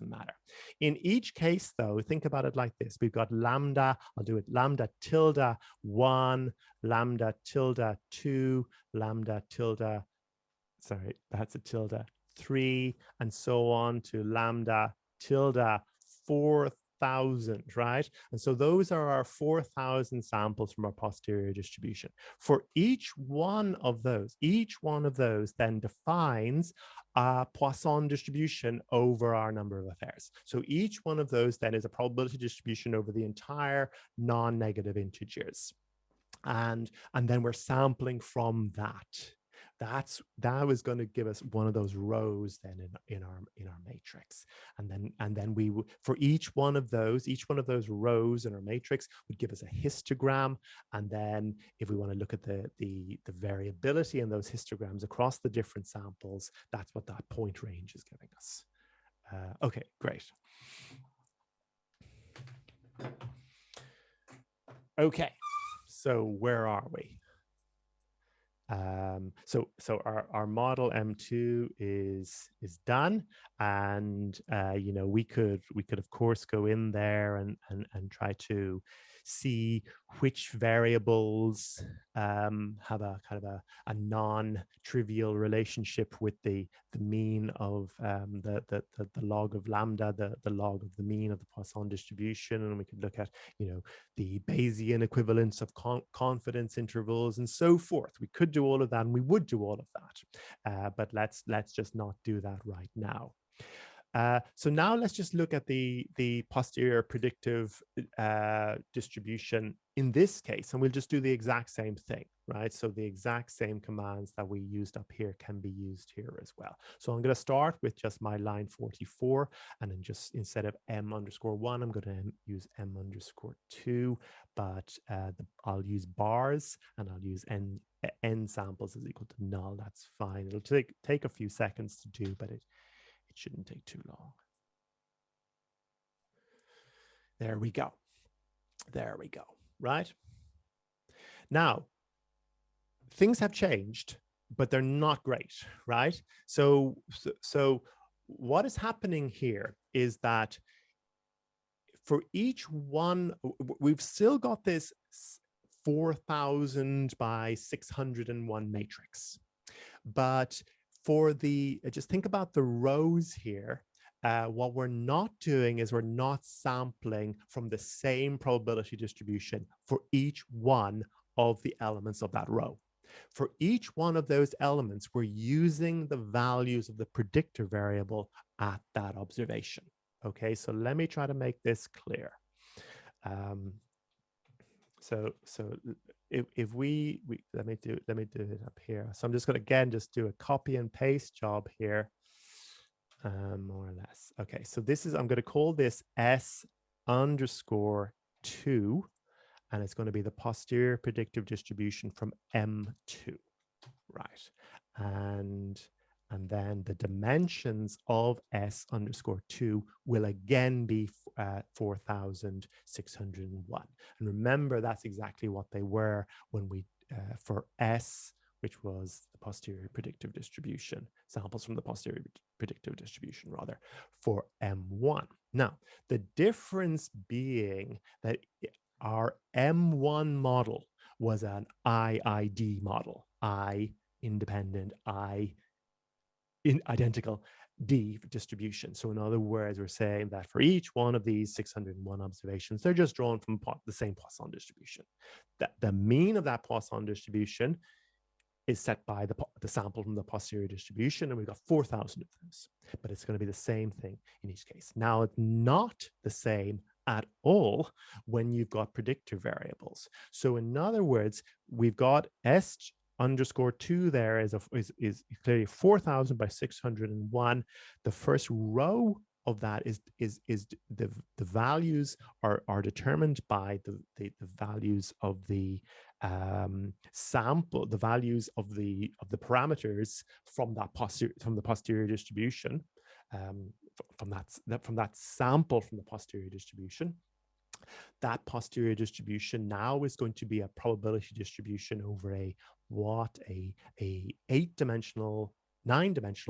matter. In each case, though, think about it like this. We've got lambda, I'll do it, lambda tilde 1, lambda tilde 2, lambda tilde, sorry, that's a tilde 3, and so on to lambda tilde 4,000, right? And so those are our 4,000 samples from our posterior distribution. For each one of those then defines a Poisson distribution over our number of affairs. So each one of those then is a probability distribution over the entire non-negative integers. And then we're sampling from that. That was going to give us one of those rows then in our matrix, and then we for each one of those rows in our matrix would give us a histogram, and then if we want to look at the variability in those histograms across the different samples, that's what that point range is giving us. Okay, great. Okay, so where are we? So our model M2 is done, and you know, we could of course go in there and try to see which variables have a kind of a non-trivial relationship with the mean of the log of lambda, the log of the mean of the Poisson distribution, and we could look at, you know, the Bayesian equivalence of confidence intervals and so forth. We could do all of that, and we would do all of that, but let's just not do that right now. So now let's just look at the posterior predictive distribution in this case, and we'll just do the exact same thing, right? So the exact same commands that we used up here can be used here as well. So I'm going to start with just my line 44, and then just instead of m_1, I'm going to use m_2, but I'll use bars, and I'll use n samples is equal to null. That's fine. It'll take a few seconds to do, but it shouldn't take too long. There we go. There we go. Right? Now, things have changed, but they're not great, right? So what is happening here is that for each one, we've still got this 4,000 by 601 matrix, but for the, just think about the rows here. What we're not doing is we're not sampling from the same probability distribution for each one of the elements of that row. For each one of those elements, we're using the values of the predictor variable at that observation. Okay, so let me try to make this clear. If we let me do it up here. So I'm just going to again just do a copy and paste job here, more or less. Okay, so this is, I'm going to call this S_2, and it's going to be the posterior predictive distribution from M2, right? And then the dimensions of S_2 will again be 4,601. And remember, that's exactly what they were when we, for S, which was the posterior predictive distribution, samples from the posterior predictive distribution, rather, for M1. Now, the difference being that our M1 model was an IID model, I independent, I identical, D distribution. So in other words, we're saying that for each one of these 601 observations, they're just drawn from the same Poisson distribution. That the mean of that Poisson distribution is set by the sample from the posterior distribution, and we've got 4,000 of those. But it's going to be the same thing in each case. Now, it's not the same at all when you've got predictor variables. So in other words, we've got S_2 there is clearly 4,000 by 601. The first row of that is the values are determined by the values of the sample, the values of the parameters from the posterior distribution, from that sample from the posterior distribution. That posterior distribution now is going to be a probability distribution over a 9-dimensional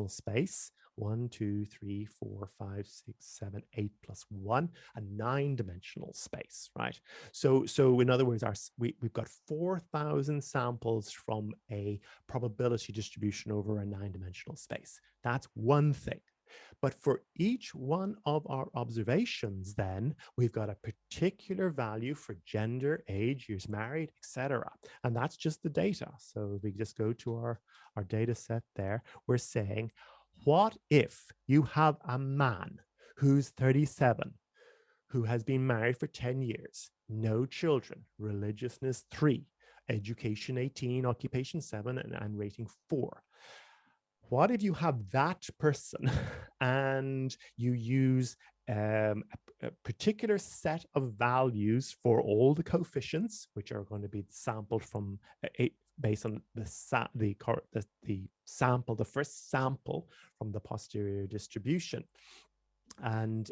space. 1, 2, 3, 4, 5, 6, 7, 8 plus 1, a 9-dimensional space, right? So in other words, we've got 4,000 samples from a probability distribution over a 9-dimensional space. That's one thing. But for each one of our observations, then we've got a particular value for gender, age, years married, etc. And that's just the data. So if we just go to our data set there, we're saying, what if you have a man who's 37, who has been married for 10 years, no children, religiousness 3, education 18, occupation 7, and rating 4. What if you have that person and you use a particular set of values for all the coefficients, which are going to be sampled from based on the first sample from the posterior distribution, and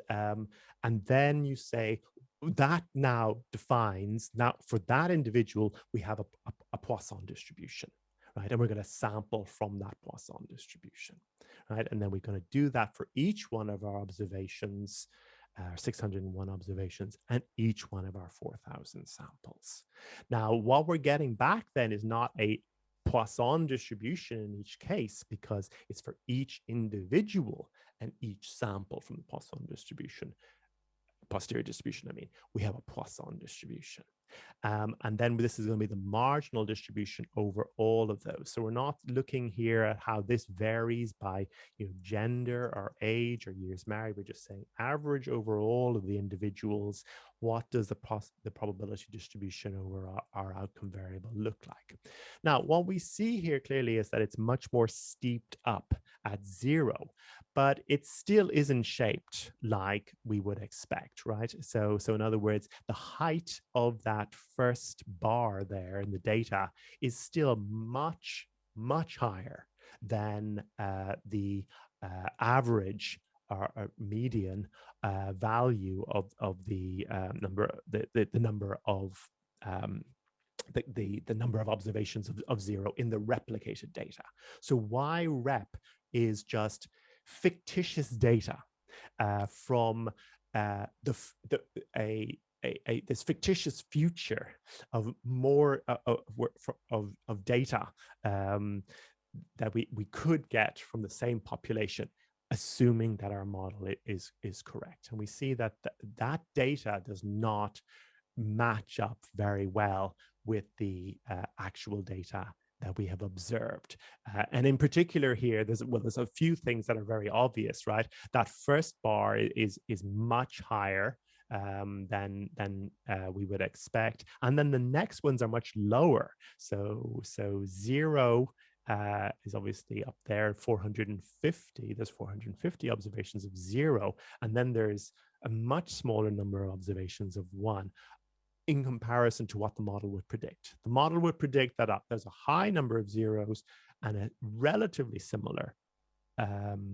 then you say that now defines, now for that individual we have a Poisson distribution. Right, and we're going to sample from that Poisson distribution, right? And then we're going to do that for each one of our observations, 601 observations, and each one of our 4,000 samples. Now, what we're getting back then is not a Poisson distribution in each case, because it's for each individual and each sample from the Poisson distribution, posterior distribution, I mean, we have a Poisson distribution. And then this is going to be the marginal distribution over all of those. So we're not looking here at how this varies by gender or age or years married. We're just saying average over all of the individuals. What does the probability distribution over our outcome variable look like? Now, what we see here clearly is that it's much more steeped up at 0, but it still isn't shaped like we would expect, right? So in other words, the height of that first bar there in the data is still much, much higher than the average or median value of the number of the number of observations of 0 in the replicated data. So Y rep is just fictitious data from this fictitious future of more of data that we could get from the same population, assuming that our model is correct. And we see that that data does not match up very well with the actual data that we have observed. And in particular here, there's a few things that are very obvious, right? That first bar is much higher than we would expect. And then the next ones are much lower. So 0 is obviously up there, 450. There's 450 observations of 0. And then there's a much smaller number of observations of 1. In comparison to what the model would predict. The model would predict that there's a high number of 0s and a relatively similar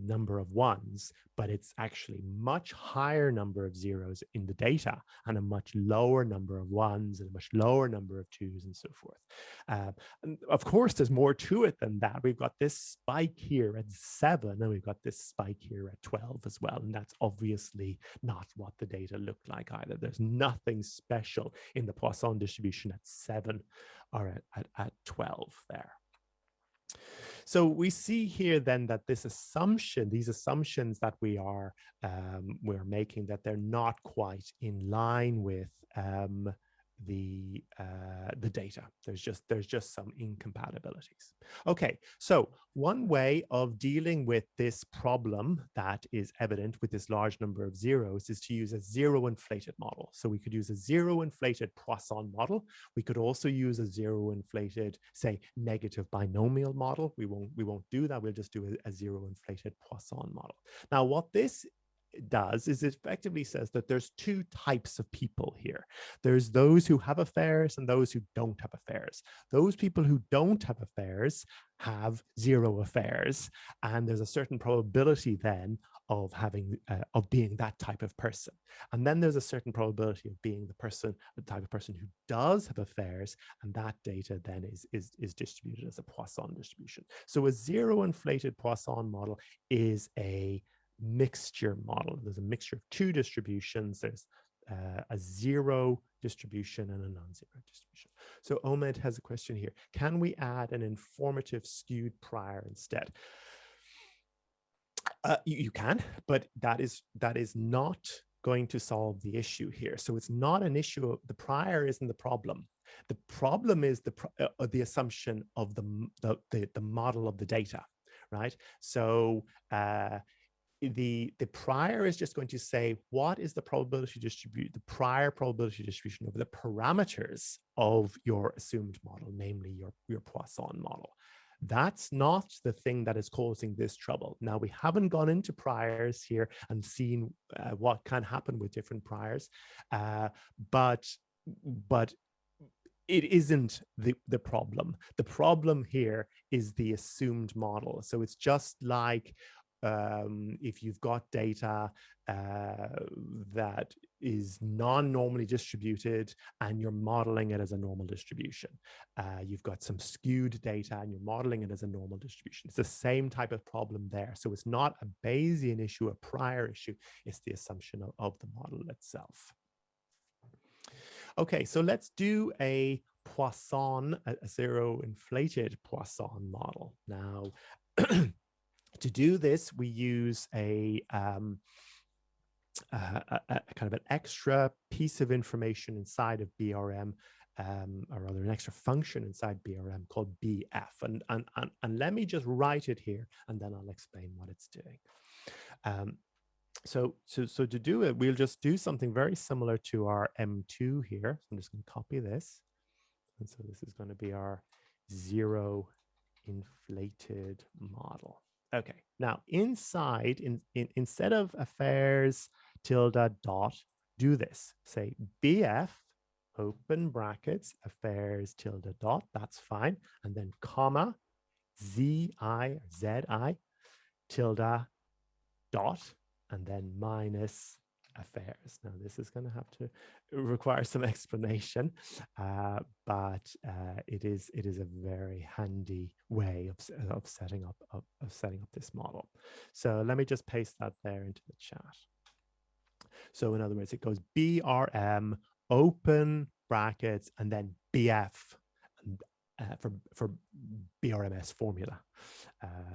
number of 1s, but it's actually much higher number of 0s in the data and a much lower number of 1s and a much lower number of 2s and so forth. And of course, there's more to it than that. We've got this spike here at 7 and we've got this spike here at 12 as well. And that's obviously not what the data look like either. There's nothing special in the Poisson distribution at 7 or at 12 there. So we see here then that these assumptions that we're making, that they're not quite in line with the data. There's just some incompatibilities. Okay, so one way of dealing with this problem that is evident with this large number of zeros is to use a zero inflated model. So we could use a zero inflated Poisson model. We could also use a zero inflated, say, negative binomial model. We won't do that. We'll just do a zero inflated Poisson model. Now, what this does is it effectively says that there's two types of people here. There's those who have affairs and those who don't have affairs. Those people who don't have affairs have zero affairs, and there's a certain probability then of having of being that type of person. And then there's a certain probability of being the type of person who does have affairs, and that data then is distributed as a Poisson distribution. So a zero inflated Poisson model is a mixture model. There's a mixture of two distributions. There's a zero distribution and a non-zero distribution. So Ahmed has a question here. Can we add an informative skewed prior instead? You can, but that is not going to solve the issue here. So it's not an issue of the prior isn't the problem. The problem is the assumption of the model of the data, right? So the prior is just going to say what is the prior probability distribution over the parameters of your assumed model, namely your Poisson model. That's not the thing that is causing this trouble. Now, we haven't gone into priors here and seen what can happen with different priors, but it isn't the problem. The problem here is the assumed model. So it's just like if you've got data that is non-normally distributed and you're modeling it as a normal distribution. You've got some skewed data and you're modeling it as a normal distribution. It's the same type of problem there. So it's not a Bayesian issue, a prior issue. It's the assumption of the model itself. Okay, so let's do a Poisson, a zero inflated Poisson model. Now, to do this, we use a kind of an extra piece of information inside of BRM, or rather an extra function inside BRM called BF. And let me just write it here, and then I'll explain what it's doing. So to do it, we'll just do something very similar to our M2 here. So I'm just going to copy this. And so this is going to be our zero inflated model. Okay, now inside, instead of affairs tilde dot, do this. Say BF, open brackets, affairs tilde dot, that's fine. And then comma, ZI tilde dot, and then minus affairs. Now this is going to have to require some explanation, but it is a very handy way of setting up this model. So let me just paste that there into the chat. So in other words, it goes BRM open brackets and then BF for BRMS formula.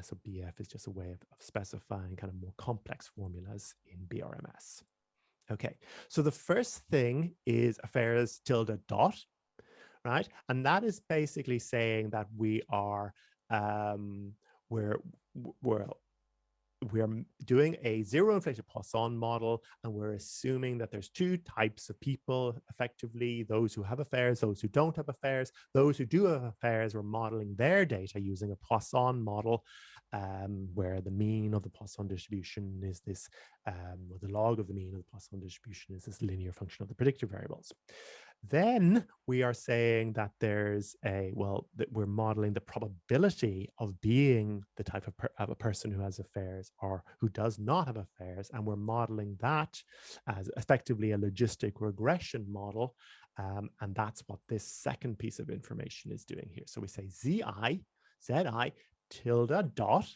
So BF is just a way of specifying kind of more complex formulas in BRMS. Okay, so the first thing is affairs tilde dot, right? And that is basically saying that we are we're doing a zero inflated Poisson model, and we're assuming that there's two types of people, effectively, those who have affairs, those who don't have affairs. Those who do have affairs, we're modeling their data using a Poisson model, where the mean of the Poisson distribution is this, or the log of the mean of the Poisson distribution is this linear function of the predictor variables. Then we are saying that there's that we're modeling the probability of being the type of a person who has affairs or who does not have affairs, and we're modeling that as effectively a logistic regression model, and that's what this second piece of information is doing here. So we say ZI tilde dot,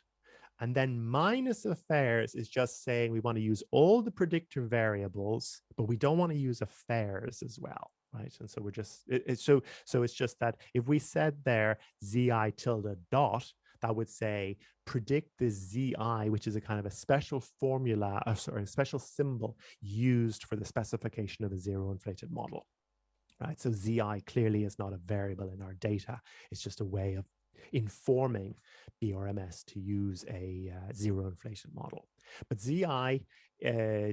and then minus affairs is just saying we want to use all the predictor variables, but we don't want to use affairs as well. Right, and so we're just so it's just that if we said there ZI tilde dot, that would say predict the ZI, which is a kind of a special formula, or sorry, a special symbol used for the specification of a zero inflated model. right? So ZI clearly is not a variable in our data. It's just a way of informing BRMS to use a zero inflation model. But ZI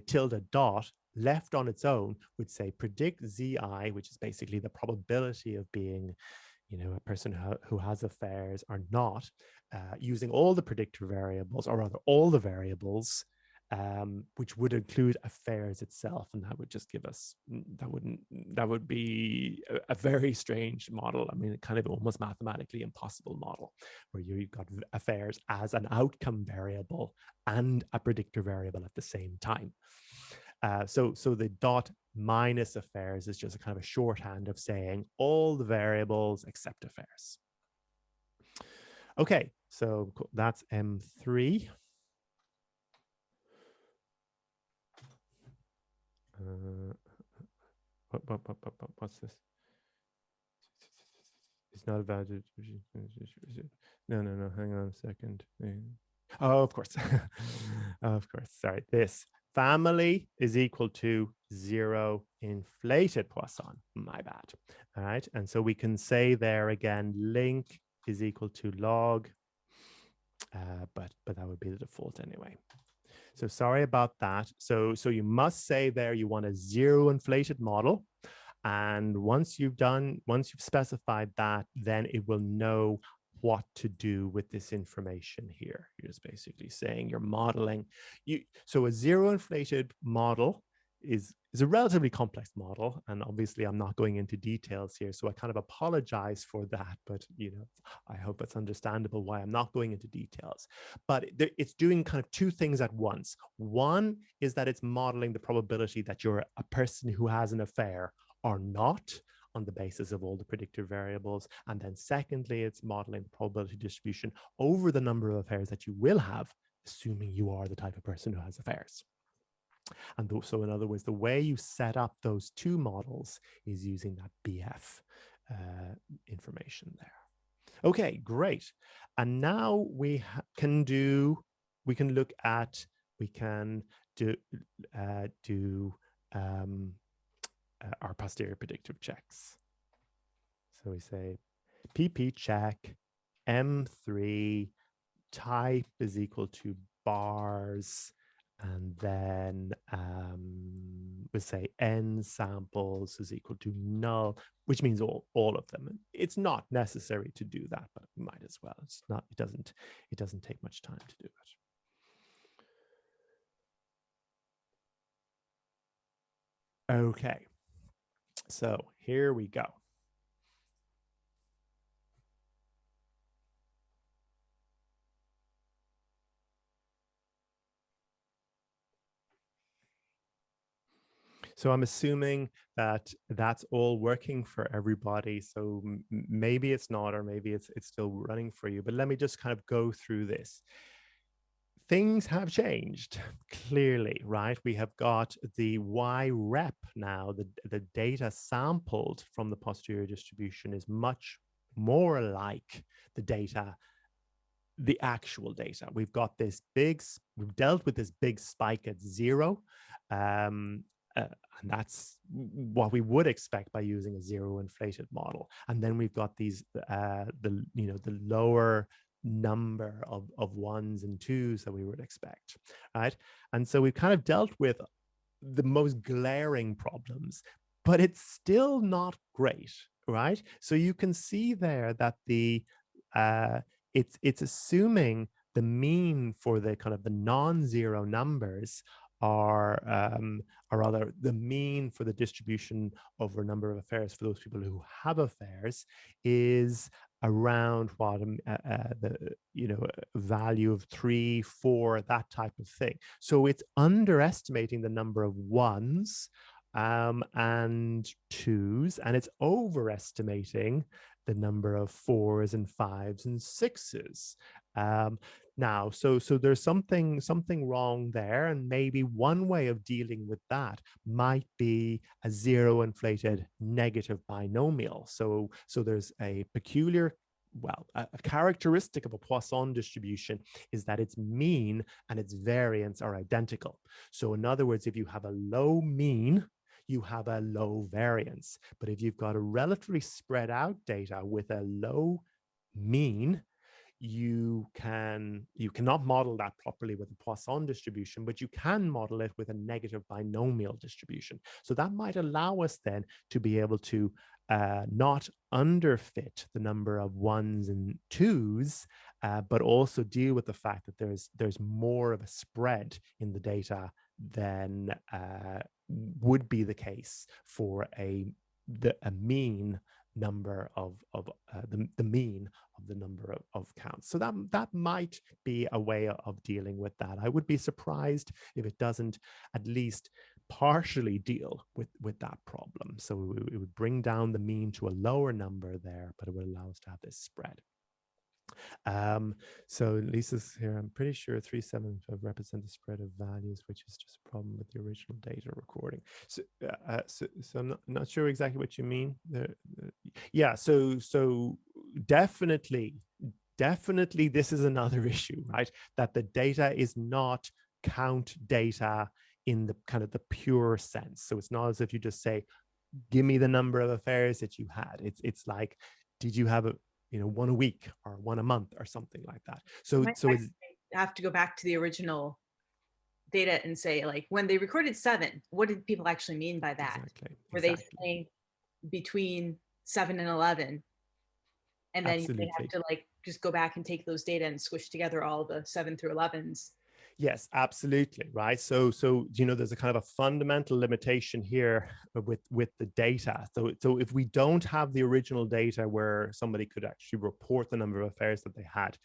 tilde dot left on its own would say predict ZI, which is basically the probability of being, you know, a person who has affairs or not, using all the predictor variables, or rather all the variables, which would include affairs itself, and that would just give us, that would be a very strange model. I mean, kind of almost mathematically impossible model, where you've got affairs as an outcome variable and a predictor variable at the same time. So the dot minus affairs is just a kind of a shorthand of saying all the variables except affairs. Okay, so that's M3. What's this? It's not about it. No, hang on a second. Oh, of course. Of course, sorry. This family is equal to 0 inflated Poisson. My bad. All right, and so we can say there again, link is equal to log, but that would be the default anyway. So sorry about that. So you must say there you want a 0 inflated model. And once you've specified that, then it will know what to do with this information here. You're just basically saying you're modeling. So a 0 inflated model is a relatively complex model, and obviously I'm not going into details here, so I kind of apologize for that, but you know, I hope it's understandable why I'm not going into details. But it's doing kind of two things at once. One is that it's modeling the probability that you're a person who has an affair or not, on the basis of all the predictor variables. And then secondly, it's modeling the probability distribution over the number of affairs that you will have, assuming you are the type of person who has affairs. And so in other words, the way you set up those two models is using that BF information there. Okay, great. And now we can do our posterior predictive checks. So we say PP check M3 type is equal to bars, and then we say n samples is equal to null, which means all of them. It's not necessary to do that, but we might as well. It's not. It doesn't take much time to do it. Okay. So here we go. So I'm assuming that that's all working for everybody. So maybe it's not, or maybe it's still running for you. But let me just kind of go through this. Things have changed, clearly, right? We have got the Y rep now, the data sampled from the posterior distribution is much more like the data, the actual data. We've got this we've dealt with this big spike at 0. And that's what we would expect by using a 0 inflated model. And then we've got these, the lower number of ones and twos that we would expect, right? And so we've kind of dealt with the most glaring problems, but it's still not great, right? So you can see there that it's assuming the mean for the kind of the non-zero numbers are rather the mean for the distribution over a number of affairs for those people who have affairs is around what the value of 3, 4, that type of thing. So it's underestimating the number of ones and twos, and it's overestimating the number of 4s and 5s and 6s. Now, so there's something wrong there, and maybe one way of dealing with that might be a 0 inflated negative binomial. So there's a peculiar, well, a characteristic of a Poisson distribution is that its mean and its variance are identical. So in other words, if you have a low mean, you have a low variance. But if you've got a relatively spread out data with a low mean, you cannot model that properly with a Poisson distribution, but you can model it with a negative binomial distribution. So that might allow us then to be able to not underfit the number of ones and twos, but also deal with the fact that there's more of a spread in the data than would be the case for a mean number of the mean of the number of counts. So that might be a way of dealing with that. I would be surprised if it doesn't at least partially deal with that problem. So it would bring down the mean to a lower number there, but it would allow us to have this spread. So Lisa's here. I'm pretty sure 375 represent the spread of values, which is just a problem with the original data recording. So, so I'm not sure exactly what you mean. Yeah. So definitely, this is another issue, right? That the data is not count data in the kind of the pure sense. So it's not as if you just say, "Give me the number of affairs that you had." It's like, did you have one a week or one a month or something like that. So it's have to go back to the original data and say, like, when they recorded 7, what did people actually mean by that? Exactly. Were they saying between 7 and 11? And then they have to like just go back and take those data and squish together all the 7 through 11s. Yes, absolutely, right. So there's a kind of a fundamental limitation here with the data. So if we don't have the original data where somebody could actually report the number of affairs that they had,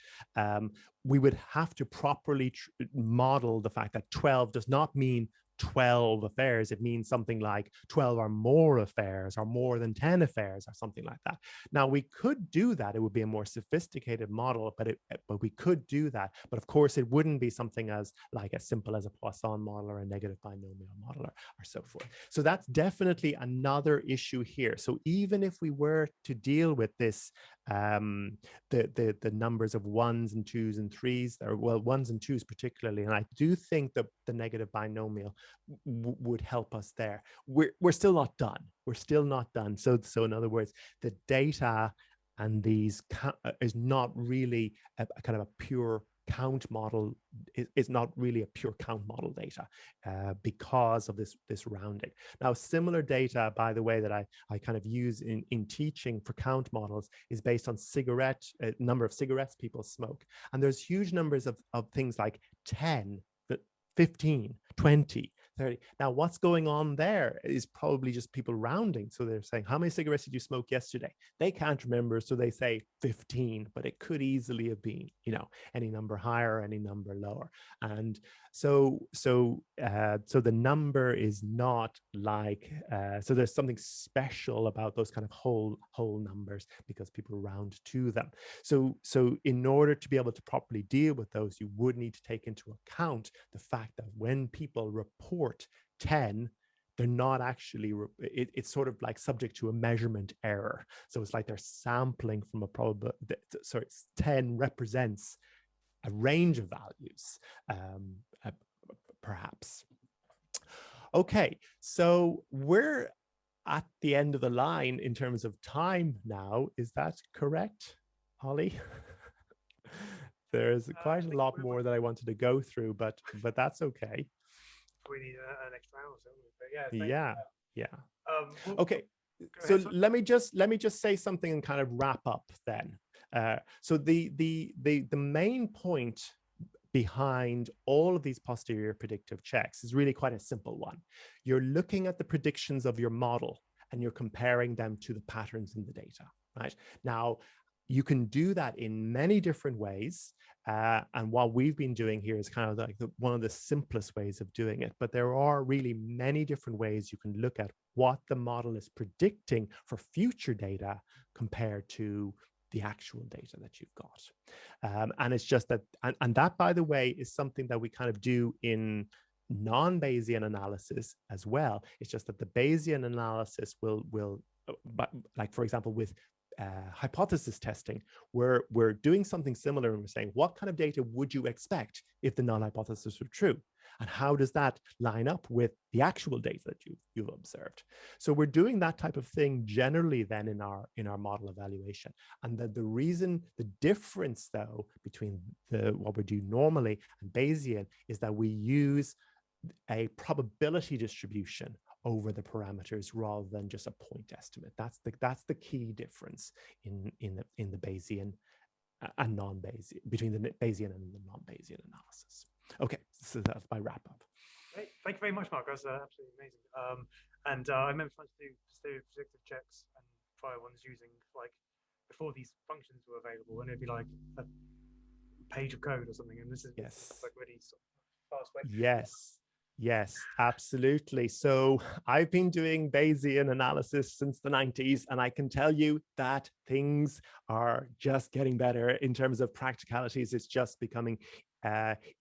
we would have to properly model the fact that 12 does not mean 12 affairs. It means something like 12 or more affairs, or more than 10 affairs, or something like that. Now we could do that. It would be a more sophisticated model, but we could do that. But of course, it wouldn't be something as simple as a Poisson model or a negative binomial model or so forth. So that's definitely another issue here. So even if we were to deal with this, the numbers of ones and twos and threes, or well, ones and twos particularly, and I do think that the negative binomial would help us there. We're still not done. We're still not done. So in other words, the data and these is not really a kind of a pure count model. It's not really a pure count model data because of this rounding. Now, similar data, by the way, that I kind of use in teaching for count models is based on number of cigarettes people smoke. And there's huge numbers of things like 10, 15, 20, 30. Now, what's going on there is probably just people rounding. So they're saying, how many cigarettes did you smoke yesterday? They can't remember, so they say 15, but it could easily have been, any number higher, any number lower. And so the number is not like, so there's something special about those kind of whole numbers because people round to them. So in order to be able to properly deal with those, you would need to take into account the fact that when people report 10, they're not actually, it's sort of like subject to a measurement error. So it's like they're sampling from a probability, so 10 represents a range of values, perhaps. Okay, so we're at the end of the line in terms of time now. Is that correct, Holly? There's quite a lot more that I wanted to go through, but that's okay. We need an extra hour, so yeah. Okay, so let me just say something and kind of wrap up then. So the main point behind all of these posterior predictive checks is really quite a simple one. You're looking at the predictions of your model and you're comparing them to the patterns in the data, right? Now, you can do that in many different ways. And what we've been doing here is kind of like one of the simplest ways of doing it. But there are really many different ways you can look at what the model is predicting for future data compared to the actual data that you've got. And it's just that, and that, by the way, is something that we kind of do in non-Bayesian analysis as well. It's just that the Bayesian analysis will, like, for example, with hypothesis testing, where we're doing something similar and we're saying, what kind of data would you expect if the null hypothesis were true? And how does that line up with the actual data that you've observed? So we're doing that type of thing generally then in our model evaluation. And the difference though between what we do normally and Bayesian is that we use a probability distribution over the parameters rather than just a point estimate. That's the key difference in the Bayesian and non-Bayesian, between the Bayesian and the non-Bayesian analysis. Okay, so that's my wrap up. Great. Thank you very much, Mark. That was absolutely amazing. I remember trying to do posterior predictive checks and prior ones using like before these functions were available, and it'd be like a page of code or something. And this is like really sort of fast way. Yes, absolutely. So I've been doing Bayesian analysis since the 90s, and I can tell you that things are just getting better in terms of practicalities. It's just becoming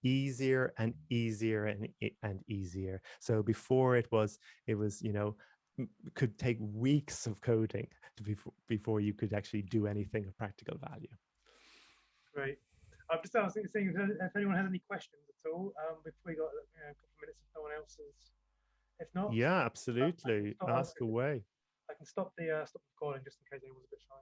easier and easier and easier. So before it was could take weeks of coding before you could actually do anything of practical value. Great. I'm just seeing if anyone has any questions at all. Before we got a couple of minutes if no one else is. If not, yeah, absolutely. Ask away. I can stop the recording just in case anyone's a bit shy.